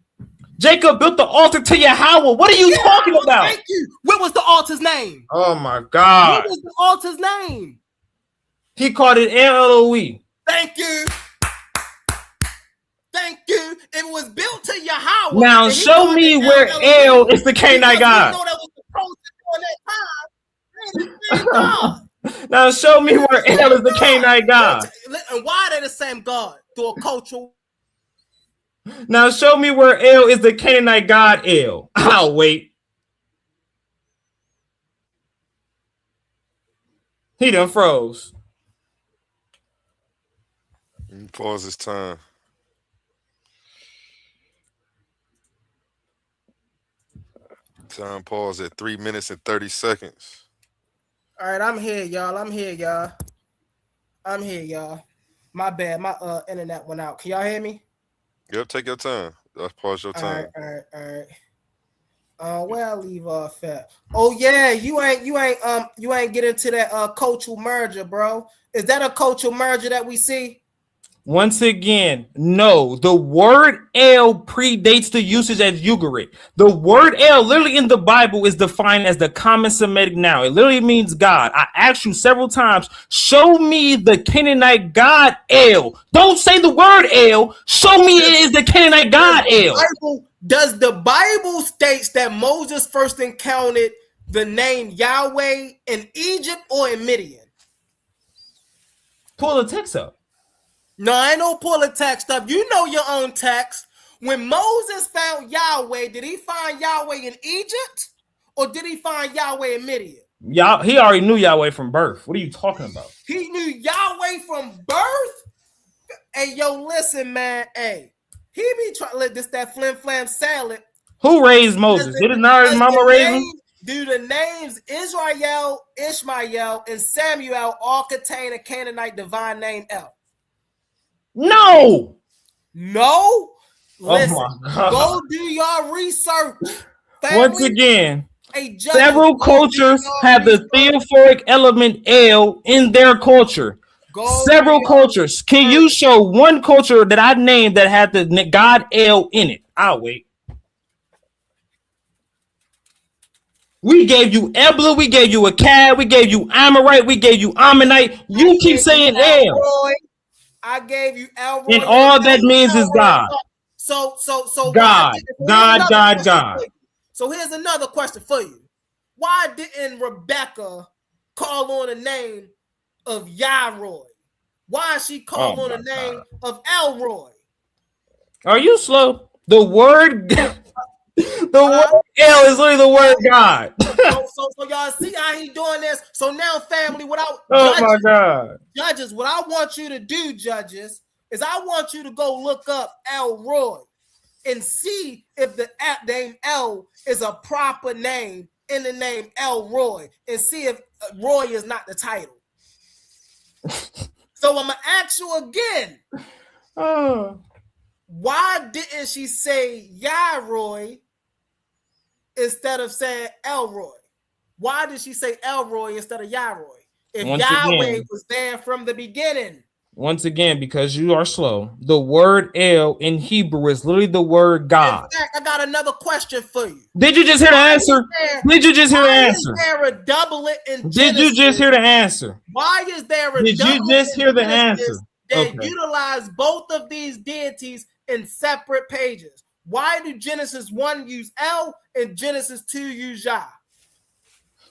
Jacob built the altar to Yahweh. What are you talking about? Thank you. What was the altar's name? Oh my God. What was the altar's name? He called it El-Elohe. Thank you. Thank you. It was built to Yahweh. Now show me where El is the Canaanite God. Now show me where El is the Canaanite God. And why are they the same God? Through a cultural. Now show me where El is the Canaanite God El. I'll wait. He done froze. Pause this time. Time pause at 3 minutes and 30 seconds. All right, I'm here, y'all. My bad. My internet went out. Can y'all hear me? Yep, take your time. Let's pause your time. All right. Where I leave off at? Oh yeah, you ain't get into that cultural merger, bro. Is that a cultural merger that we see? Once again, no. The word El predates the usage as Ugarit. The word El literally in the Bible is defined as the common Semitic noun. It literally means God. I asked you several times, show me the Canaanite God El. Don't say the word El. Show me it is the Canaanite God El. Does the Bible states that Moses first encountered the name Yahweh in Egypt or in Midian? Pull the text up. No, I ain't no pull the text up. You know your own text. When Moses found Yahweh, did he find Yahweh in Egypt or did he find Yahweh in Midian? Yeah, he already knew Yahweh from birth. What are you talking about? He knew Yahweh from birth? Hey, yo, listen, man. Hey, he be trying to let this that flim flam salad. Who raised Moses? Did his mama raise him? Do the names Israel, Ishmael, and Samuel all contain a Canaanite divine name El? No. Listen, oh my God. go do your research. Family. Once again, Hey, judges, Several cultures have the theophoric element L in their culture. Several cultures. Can you show one culture that I named that had the God L in it? I'll wait. We gave you Ebla, we gave you Akkad, we gave you Amorite, we gave you Ammonite. You keep saying L. I gave you Elroy. And all that means is God. So God. God. So here's another question for you. Why didn't Rebecca call on the name of Yahroy? Why is she called on the name of Elroy? Are you slow? The word word L is literally the word God. so y'all see how he doing this? So now, family, my God. Judges, what I want you to do, judges, is I want you to go look up Elroy and see if the name L is a proper name in the name Elroy, and see if Roy is not the title. So I'm gonna ask you again. Why didn't she say Yahroy instead of saying Elroy? Why did she say Elroy instead of Yahroy? If Yahweh was there from the beginning. Once again, because you are slow, the word El in Hebrew is literally the word God. In fact, I got another question for you. Did you just hear the answer? Did you just hear the answer? Is there a doublet in Genesis? Did you just hear the answer? Why is there a Did you just hear the answer? That utilize both of these deities in separate pages? Why do Genesis 1 use El and Genesis 2 use Yah?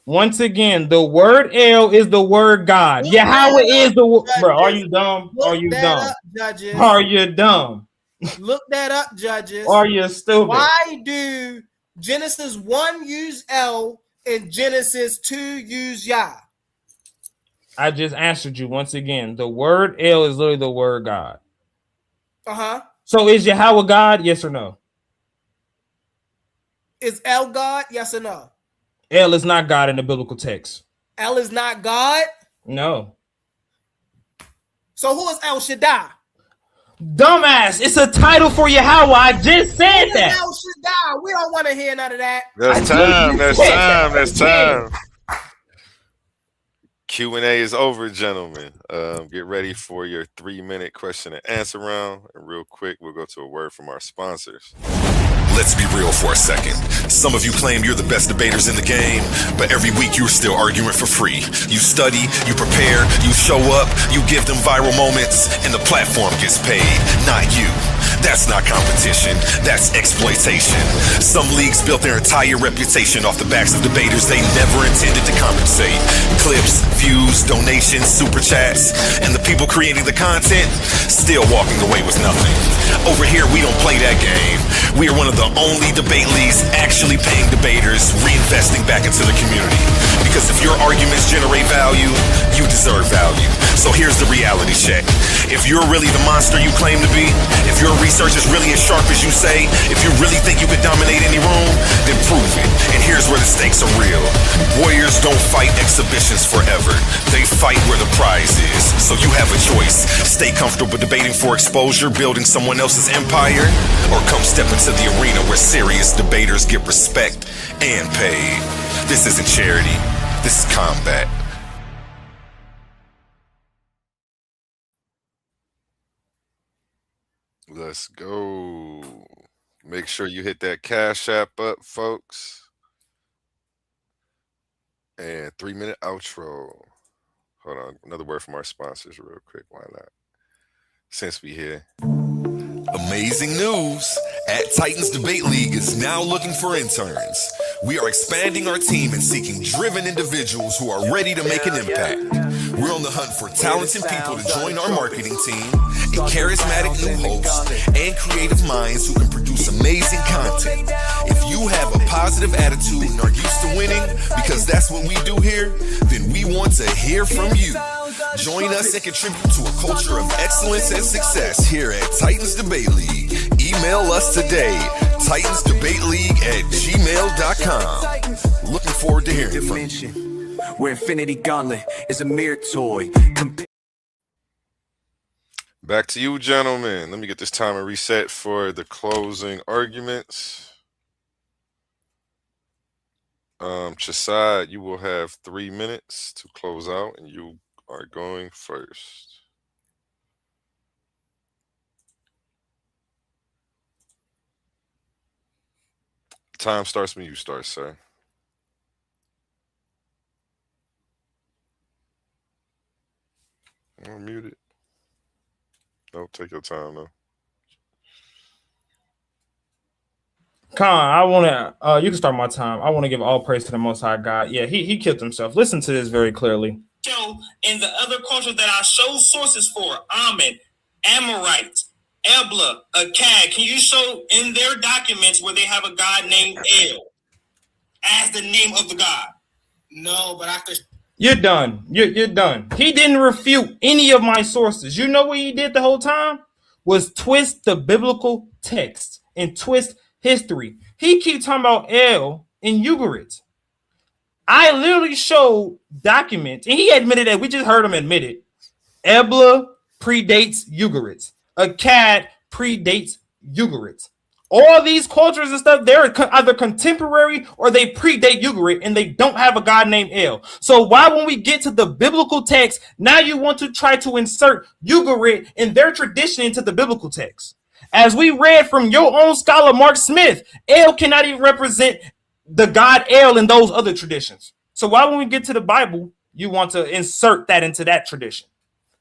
Once again, the word El is the word God. Yahweh is the word. Bro, are you dumb? Are you dumb? Are you dumb? Look that up, judges. Are you stupid? Why do Genesis 1 use El and Genesis 2 use Yah? I just answered you once again. The word El is literally the word God. So is Yahweh God? Yes or no? Is El God? Yes or no? El is not God in the biblical text. El is not God? No. So who is El Shaddai? Dumbass, it's a title for Yahweh. I just said that. El Shaddai. We don't want to hear none of that. That's time. Q&A is over, gentlemen. Get ready for your 3-minute question and answer round. And real quick, we'll go to a word from our sponsors. Let's be real for a second. Some of you claim you're the best debaters in the game, but every week you're still arguing for free. You study, you prepare, you show up, you give them viral moments, and the platform gets paid, not you. That's not competition, that's exploitation. Some leagues built their entire reputation off the backs of debaters they never intended to compensate. Clips, views, donations, super chats, and the people creating the content still walking away with nothing. Over here, we don't play that game. We are one of the only debate leagues actually paying debaters, reinvesting back into the community. Because if your arguments generate value, you deserve value. So here's the reality check. If you're really the monster you claim to be, if your research is really as sharp as you say, if you really think you could dominate any room, then prove it. And here's where the stakes are real. Warriors don't fight exhibitions forever. They fight where the prize is. So you have a choice. Stay comfortable debating for exposure, building someone else's empire, or come step into the arena where serious debaters get respect and paid. This isn't charity. This is combat. Let's go. Make sure you hit that Cash App up, folks. And 3-minute outro. Hold on. Another word from our sponsors real quick. Why not? Since we here. Amazing news! At Titans Debate League is now looking for interns. We are expanding our team and seeking driven individuals who are ready to make an impact. We're on the hunt for talented people to join our marketing team, a charismatic new host, and creative minds who can produce amazing content. If you have a positive attitude and are used to winning, because that's what we do here, then we want to hear from you. Join us and contribute to a culture of excellence and success here at Titans Debate League. Email us today, titansdebateleague@gmail.com. Looking forward to hearing from you. Where Infinity Gauntlet is a mere toy. Back to you, gentlemen. Let me get this timer reset for the closing arguments. CHAASAD, you will have 3 minutes to close out, and you are going first. Time starts when you start, sir. I'm muted. No, take your time though. Khan, I want to. You can start my time. I want to give all praise to the Most High God. Yeah, he killed himself. Listen to this very clearly. Show in the other cultures that I show sources for, Ammon, Amorite, Ebla, Akkad. Can you show in their documents where they have a god named El as the name of the god? No, but I could. You're done. You're done. He didn't refute any of my sources. You know what he did the whole time? Was twist the biblical text and twist history. He keeps talking about El and Ugarit. I literally showed documents, and he admitted that we just heard him admit it. Ebla predates Ugarit. Akkad predates Ugarit. All these cultures and stuff, they're either contemporary or they predate Ugarit, and they don't have a god named El. So why, when we get to the biblical text, now you want to try to insert Ugarit and their tradition into the biblical text? As we read from your own scholar, Mark Smith, El cannot even represent the god El in those other traditions. So why, when we get to the Bible, you want to insert that into that tradition?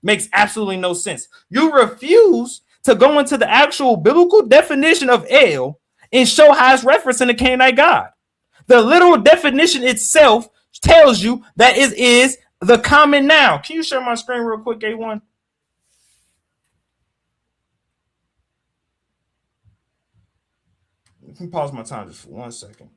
Makes absolutely no sense. You refuse to go into the actual biblical definition of El and show how it's referenced in the Canaanite God. The literal definition itself tells you that it is the common noun. Can you share my screen real quick, A1? You can pause my time just for 1 second.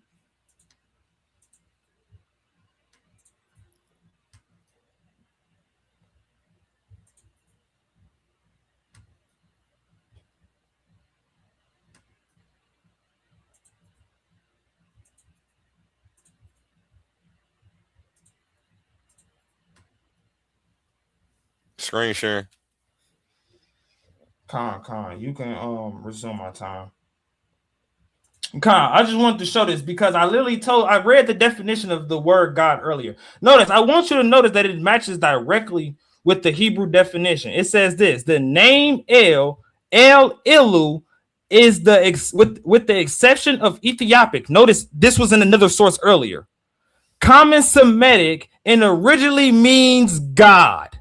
Screen sharing. Con, you can resume my time. Con, I just wanted to show this because I read the definition of the word God earlier. Notice, I want you to notice that it matches directly with the Hebrew definition. It says this: the name El Ilu is with the exception of Ethiopic. Notice this was in another source earlier. Common Semitic and originally means God.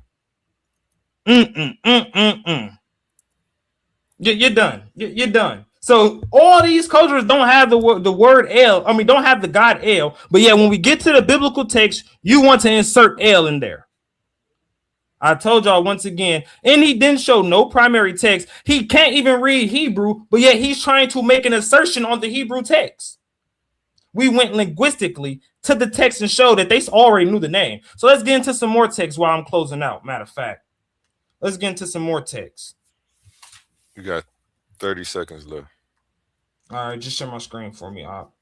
You're done. You're done. So all these cultures don't have the word El. I mean, don't have the God El. But yeah, when we get to the biblical text, you want to insert El in there. I told y'all once again, and he didn't show no primary text. He can't even read Hebrew, but yet he's trying to make an assertion on the Hebrew text. We went linguistically to the text and showed that they already knew the name. So let's get into some more text while I'm closing out. Matter of fact, let's get into some more text. You got 30 seconds left. All right, just share my screen for me, Op.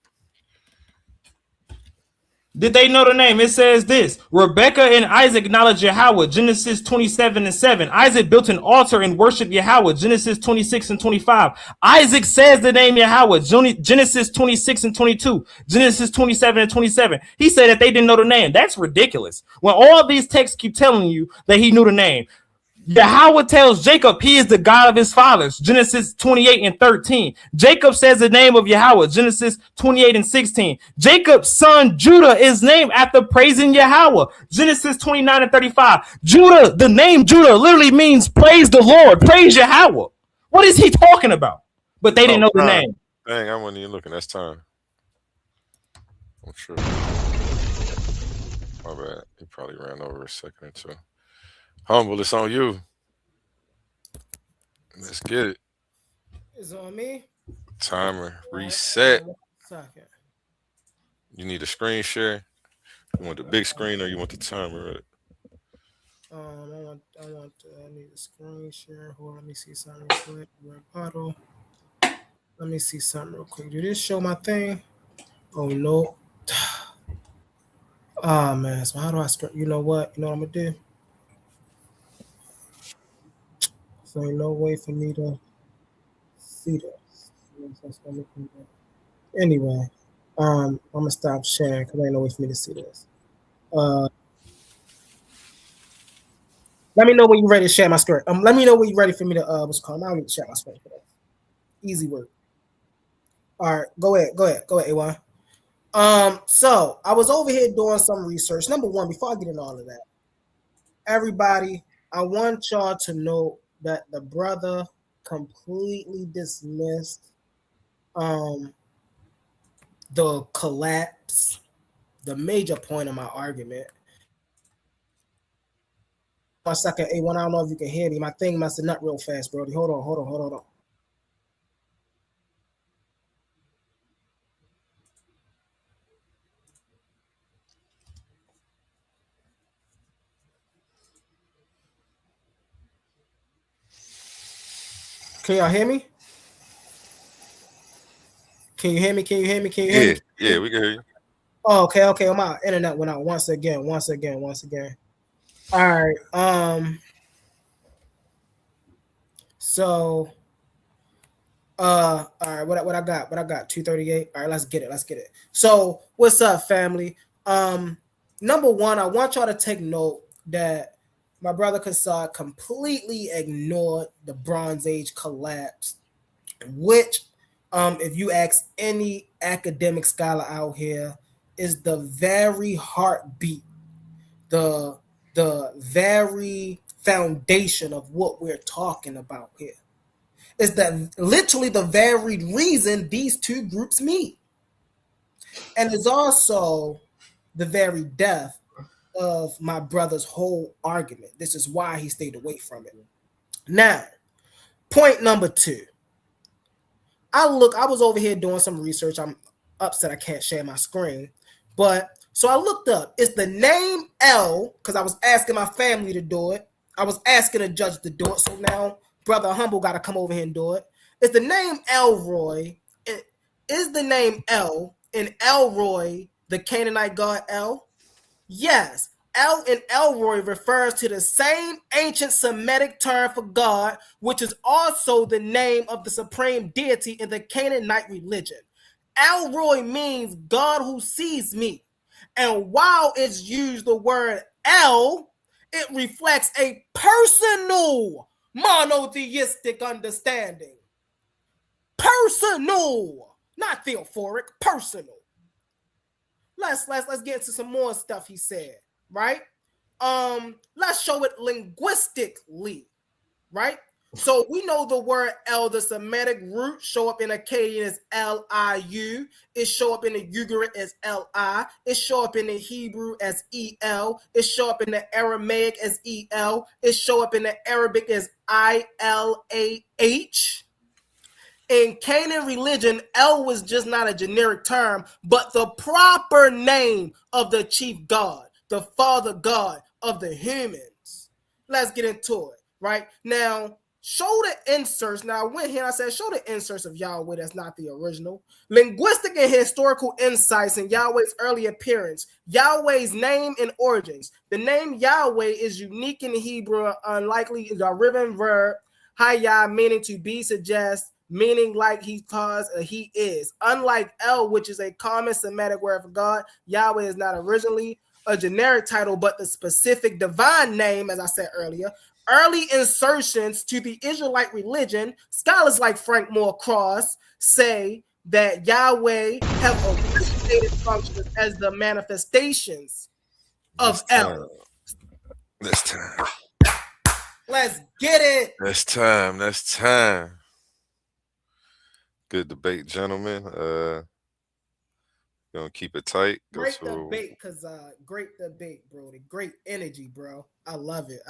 Did they know the name? It says this: Rebecca and Isaac acknowledged Yahweh, Genesis 27:7. Isaac built an altar and worshiped Yahweh, Genesis 26:25. Isaac says the name Yahweh, Genesis 26:22. Genesis 27:27. He said that they didn't know the name. That's ridiculous. When all these texts keep telling you that he knew the name. Yahweh tells Jacob he is the God of his fathers, Genesis 28:13. Jacob says the name of Yahweh, Genesis 28:16. Jacob's son Judah is named after praising Yahweh, Genesis 29:35. Judah, the name Judah literally means praise the Lord, praise Yahweh. What is he talking about? But they didn't know the name. Dang, I wasn't even looking. That's time. I'm sure. My bad. He probably ran over a second or two. Humble, it's on you. Let's get it. It's on me. Timer reset. Second. You need a screen share. You want the big screen or you want the timer? Right? I need a screen share. Hold on, let me see something real quick. Red bottle. Let me see something real quick. Did this show my thing? Oh no. Ah man. So how do I start? You know what? You know what I'm gonna do? So ain't no way for me to see this. Anyway, I'm gonna stop sharing because ain't no way for me to see this. Let me know when you're ready to share my screen. Let me know when you're ready for me to what's called. I don't need to share my screen for that. Easy work. All right, go ahead, A1. So I was over here doing some research. Number one, before I get into all of that, everybody, I want y'all to know that the brother completely dismissed the collapse, the major point of my argument. 1 second, A1, I don't know if you can hear me. My thing must have nut real fast, Brody. Hold on. Can y'all hear me? Can you hear me? Yeah, we can hear you. Oh, okay. My internet went out once again. All right. So all right, what I got? 238. All right, let's get it. So what's up, family? Number one, I want y'all to take note that my brother CHAASAD completely ignored the Bronze Age collapse, which if you ask any academic scholar out here, is the very heartbeat, the very foundation of what we're talking about here. Is that literally the very reason these two groups meet. And it's also the very death of my brother's whole argument. This is why he stayed away from it. Now, point number two. I was over here doing some research. I'm upset I can't share my screen. But so I looked up, is the name L, because I was asking my family to do it. I was asking a judge to do it. So now Brother Humble got to come over here and do it. Is the name Elroy, is the name El in Elroy the Canaanite god El? Yes. El in Elroy refers to the same ancient Semitic term for God, which is also the name of the supreme deity in the Canaanite religion. Elroy means God who sees me. And while it's used the word El, it reflects a personal monotheistic understanding. Personal, not theophoric, personal. Let's get into some more stuff he said, right? Let's show it linguistically, right? So we know the word El, the Semitic root, show up in Akkadian as L-I-U. It show up in the Ugaritic as L-I. It show up in the Hebrew as E-L. It show up in the Aramaic as E-L. It show up in the Arabic as I-L-A-H. In Canaan religion, El was just not a generic term, but the proper name of the chief god, the father god of the humans. Let's get into it, right? Now, show the inserts. Now, I went here and I said, show the inserts of Yahweh that's not the original. Linguistic and historical insights in Yahweh's early appearance. Yahweh's name and origins. The name Yahweh is unique in Hebrew, unlikely is a riven verb, hayah, meaning to be, suggest, meaning like he caused, he is. Unlike El, which is a common Semitic word for God, Yahweh is not originally a generic title, but the specific divine name, as I said earlier. Early insertions to the Israelite religion, scholars like Frank Moore Cross say that Yahweh have originated functions as the manifestations of El. That's time. Let's get it. That's time. Good debate, gentlemen. Gonna keep it tight. Great debate, bro. The great energy, bro. I love it.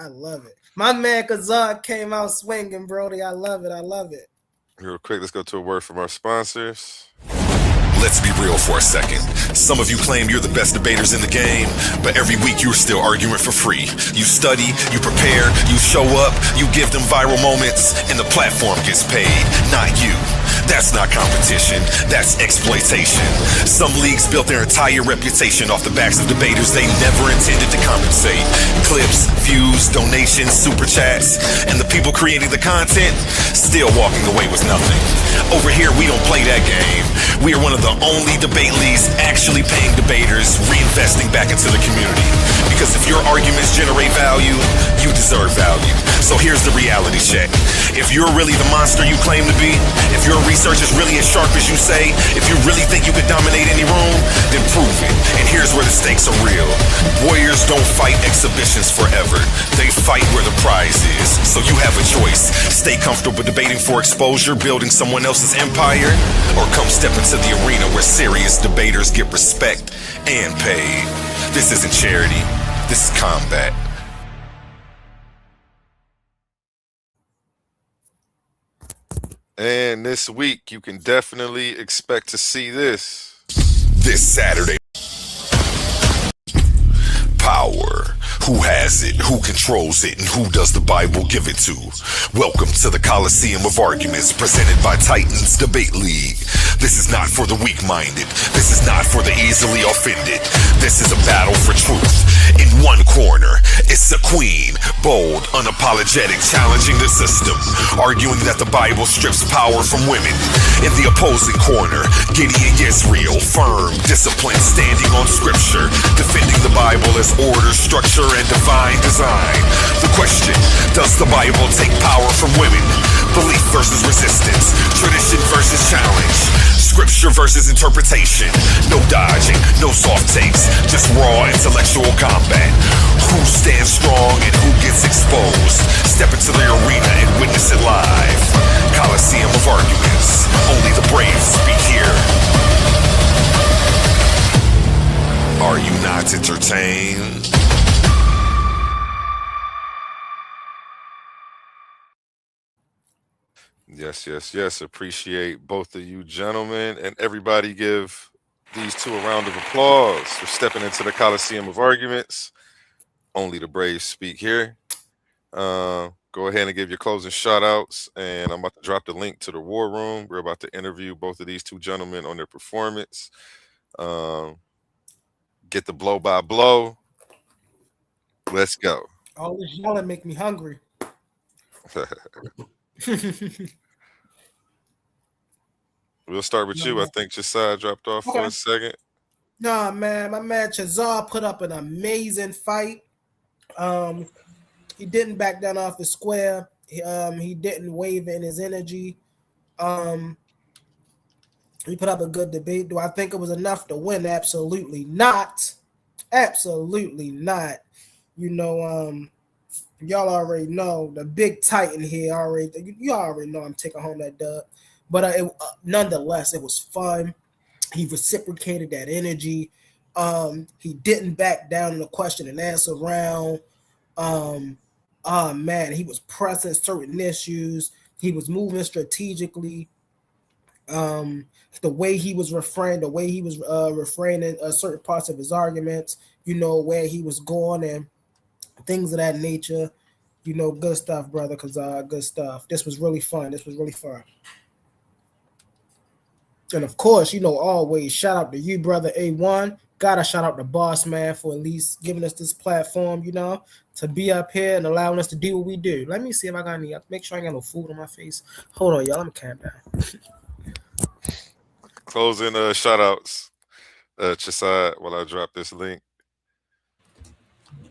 My man CHAASAD came out swinging, Brody. I love it. Real quick, let's go to a word from our sponsors. Let's be real for a second. Some of you claim you're the best debaters in the game, but every week you're still arguing for free. You study, you prepare, you show up, you give them viral moments, and the platform gets paid, not you. That's not competition, that's exploitation. Some leagues built their entire reputation off the backs of debaters they never intended to compensate. Clips, views, donations, super chats, and the people creating the content still still walking away with nothing. Over here, we don't play that game. We are one of the only debate leagues actually paying debaters, reinvesting back into the community. Because if your arguments generate value, you deserve value. So here's the reality check. If you're really the monster you claim to be, if your research is really as sharp as you say, if you really think you could dominate any room, then prove it. And here's where the stakes are real. Warriors don't fight exhibitions forever. They fight where the prize is. So you have a choice. Stay comfortable debating for exposure, building someone else's empire, or come step into the arena where serious debaters get respect and paid. This isn't charity. This is combat. And this week, you can definitely expect to see this. This Saturday. Power. Who has it? Who controls it? And who does the Bible give it to? Welcome to the Coliseum of Arguments presented by Titans Debate League. This is not for the weak-minded. This is not for the easily offended. This is a battle for truth. In one corner, it's a queen, bold, unapologetic, challenging the system, arguing that the Bible strips power from women. In the opposing corner, Gideon Yisrael, firm, disciplined, standing on scripture, defending the Bible as order, structure, and divine design. The question, does the Bible take power from women? Belief versus resistance, tradition versus challenge, scripture versus interpretation. No dodging, no soft takes, just raw intellectual combat. Who stands strong and who gets exposed? Step into the arena and witness it live. Coliseum of Arguments. Only the brave speak here. Are you not entertained? Yes. Appreciate both of you gentlemen, and everybody give these two a round of applause for stepping into the Coliseum of Arguments. Only the brave speak here. Go ahead and give your closing shout outs, and I'm about to drop the link to the War Room. We're about to interview both of these two gentlemen on their performance. Get the blow by blow. Let's go. All this yelling make me hungry. We'll start with you. I think CHAASAD dropped off for a second. Nah, man, my man CHAASAD put up an amazing fight. He didn't back down off the square. He didn't waver in his energy. He put up a good debate. Do I think it was enough to win? Absolutely not. Absolutely not. You know, y'all already know the big Titan here already. You already know I'm taking home that dub. But nonetheless, it was fun. He reciprocated that energy. He didn't back down in the question and answer round. Man, he was pressing certain issues. He was moving strategically. The way he was refraining certain parts of his arguments, you know, where he was going and things of that nature. You know, good stuff, brother, because good stuff. This was really fun. And of course, you know, always shout out to you, brother A1. Gotta shout out the boss man for at least giving us this platform, you know, to be up here and allowing us to do what we do. Let me see if I got any. Make sure I ain't got no food on my face. Hold on, y'all. Let me calm down. Closing shout outs. CHAASAD, while I drop this link.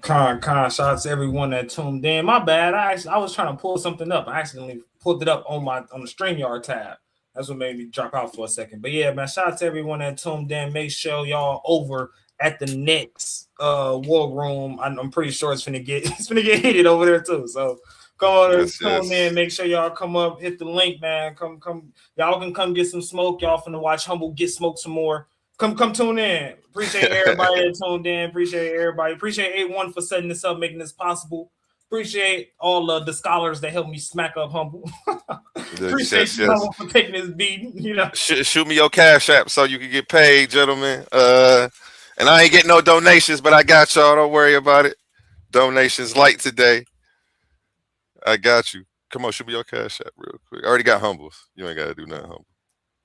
Shout out to everyone that tuned in. My bad. I was trying to pull something up. I accidentally pulled it up on the StreamYard tab. That's what made me drop out for a second. But yeah, man, shout out to everyone that tuned in. Make sure y'all over at the next war room. I'm pretty sure it's gonna get heated over there too. So come in. Make sure y'all come up, hit the link, man. Come. Y'all can come get some smoke. Y'all finna watch Humble get smoked some more. Come tune in. Appreciate everybody that tuned in. Appreciate everybody. Appreciate A1 for setting this up, making this possible. Appreciate all the scholars that helped me smack up Humble. Appreciate you for taking this beating. You know, shoot me your Cash App so you can get paid, gentlemen. And I ain't getting no donations, but I got y'all. Don't worry about it. Donations light today. I got you. Come on, shoot me your Cash App real quick. I already got Humbles. You ain't got to do nothing, Humble.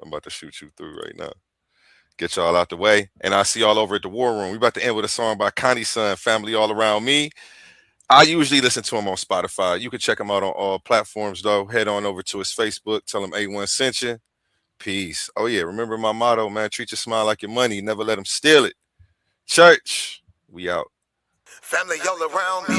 I'm about to shoot you through right now. Get y'all out the way. And I'll see y'all over at the War Room. We about to end with a song by Connie's Son, Family All Around Me. I usually listen to him on Spotify. You can check him out on all platforms, though. Head on over to his Facebook. Tell him A1 sent you. Peace. Oh, yeah. Remember my motto, man. Treat your smile like your money. Never let them steal it. Church, we out. Family all around me.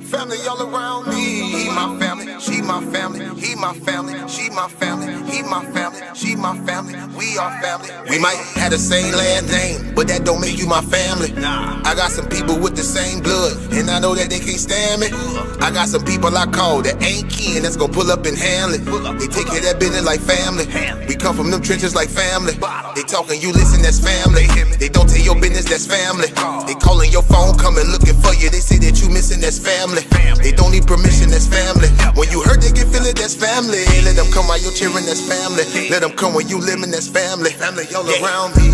Family all around me. He my family, she my family. He my family, she my family. He my family, she my family. We are family. We might have the same last name, but that don't make you my family. I got some people with the same blood, and I know that they can't stand me. I got some people I call that ain't kin that's gonna pull up and handle it. They take care of that business like family. We come from them trenches like family. They talking, you listen, that's family. They don't tell your business, that's family. They calling your phone, coming looking for you. They say that you missing, that's family. They don't need permission, that's family. When you hurt, they can feel it, that's family. Let them come while you're cheering, that's family. Let them come when you living, that's family. Family all around me.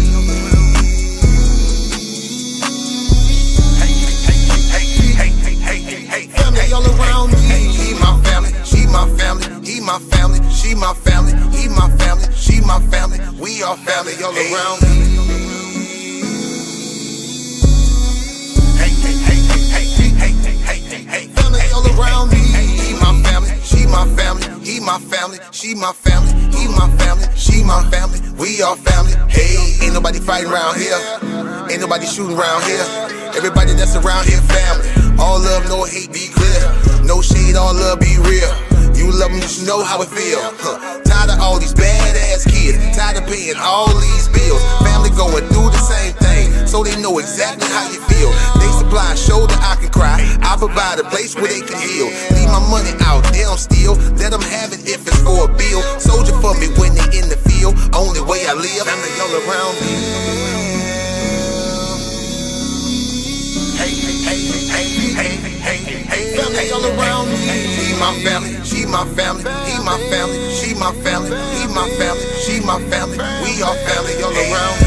Family all around me. He my family, she my family. He my family, she my family. He my family, she my family. We are family all around me. Family all around me. He my family, she my family. He my family, she my family. He my family, she my family. We are family. Hey, ain't nobody fighting around here. Ain't nobody shooting around here. Everybody that's around here, family. All love, no hate, be clear. No shade, all love, be real. You love them, you should know how it feel. Tired of all these badass kids. Tired of paying all these bills. Family going through the same thing, so they know exactly how you feel. They supply a shoulder I can cry. I provide a place where they can heal. Leave my money out, they don't steal. Let them have it if it's for a bill. Soldier for me when they in the field. Only way I live. Family all around me. Family all around me. He my family, she my family. He my family, she my family. He my family, she my family. We are family all around me.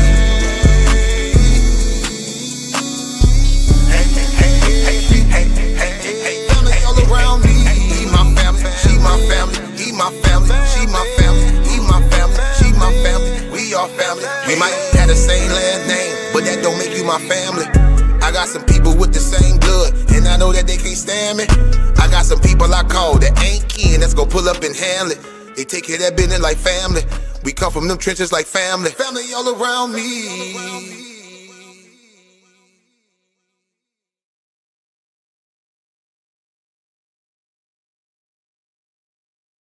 Family all around me. He my family, she my family. He my family, she my family. He my family, she my family. We are family. We might have the same last name, but that don't make you my family. I got some people with the same blood, and I know that they can't stand me. I got some people I call that ain't kin that's gonna pull up and handle it. They take care of that business like family. We come from them trenches like family. Family all around me.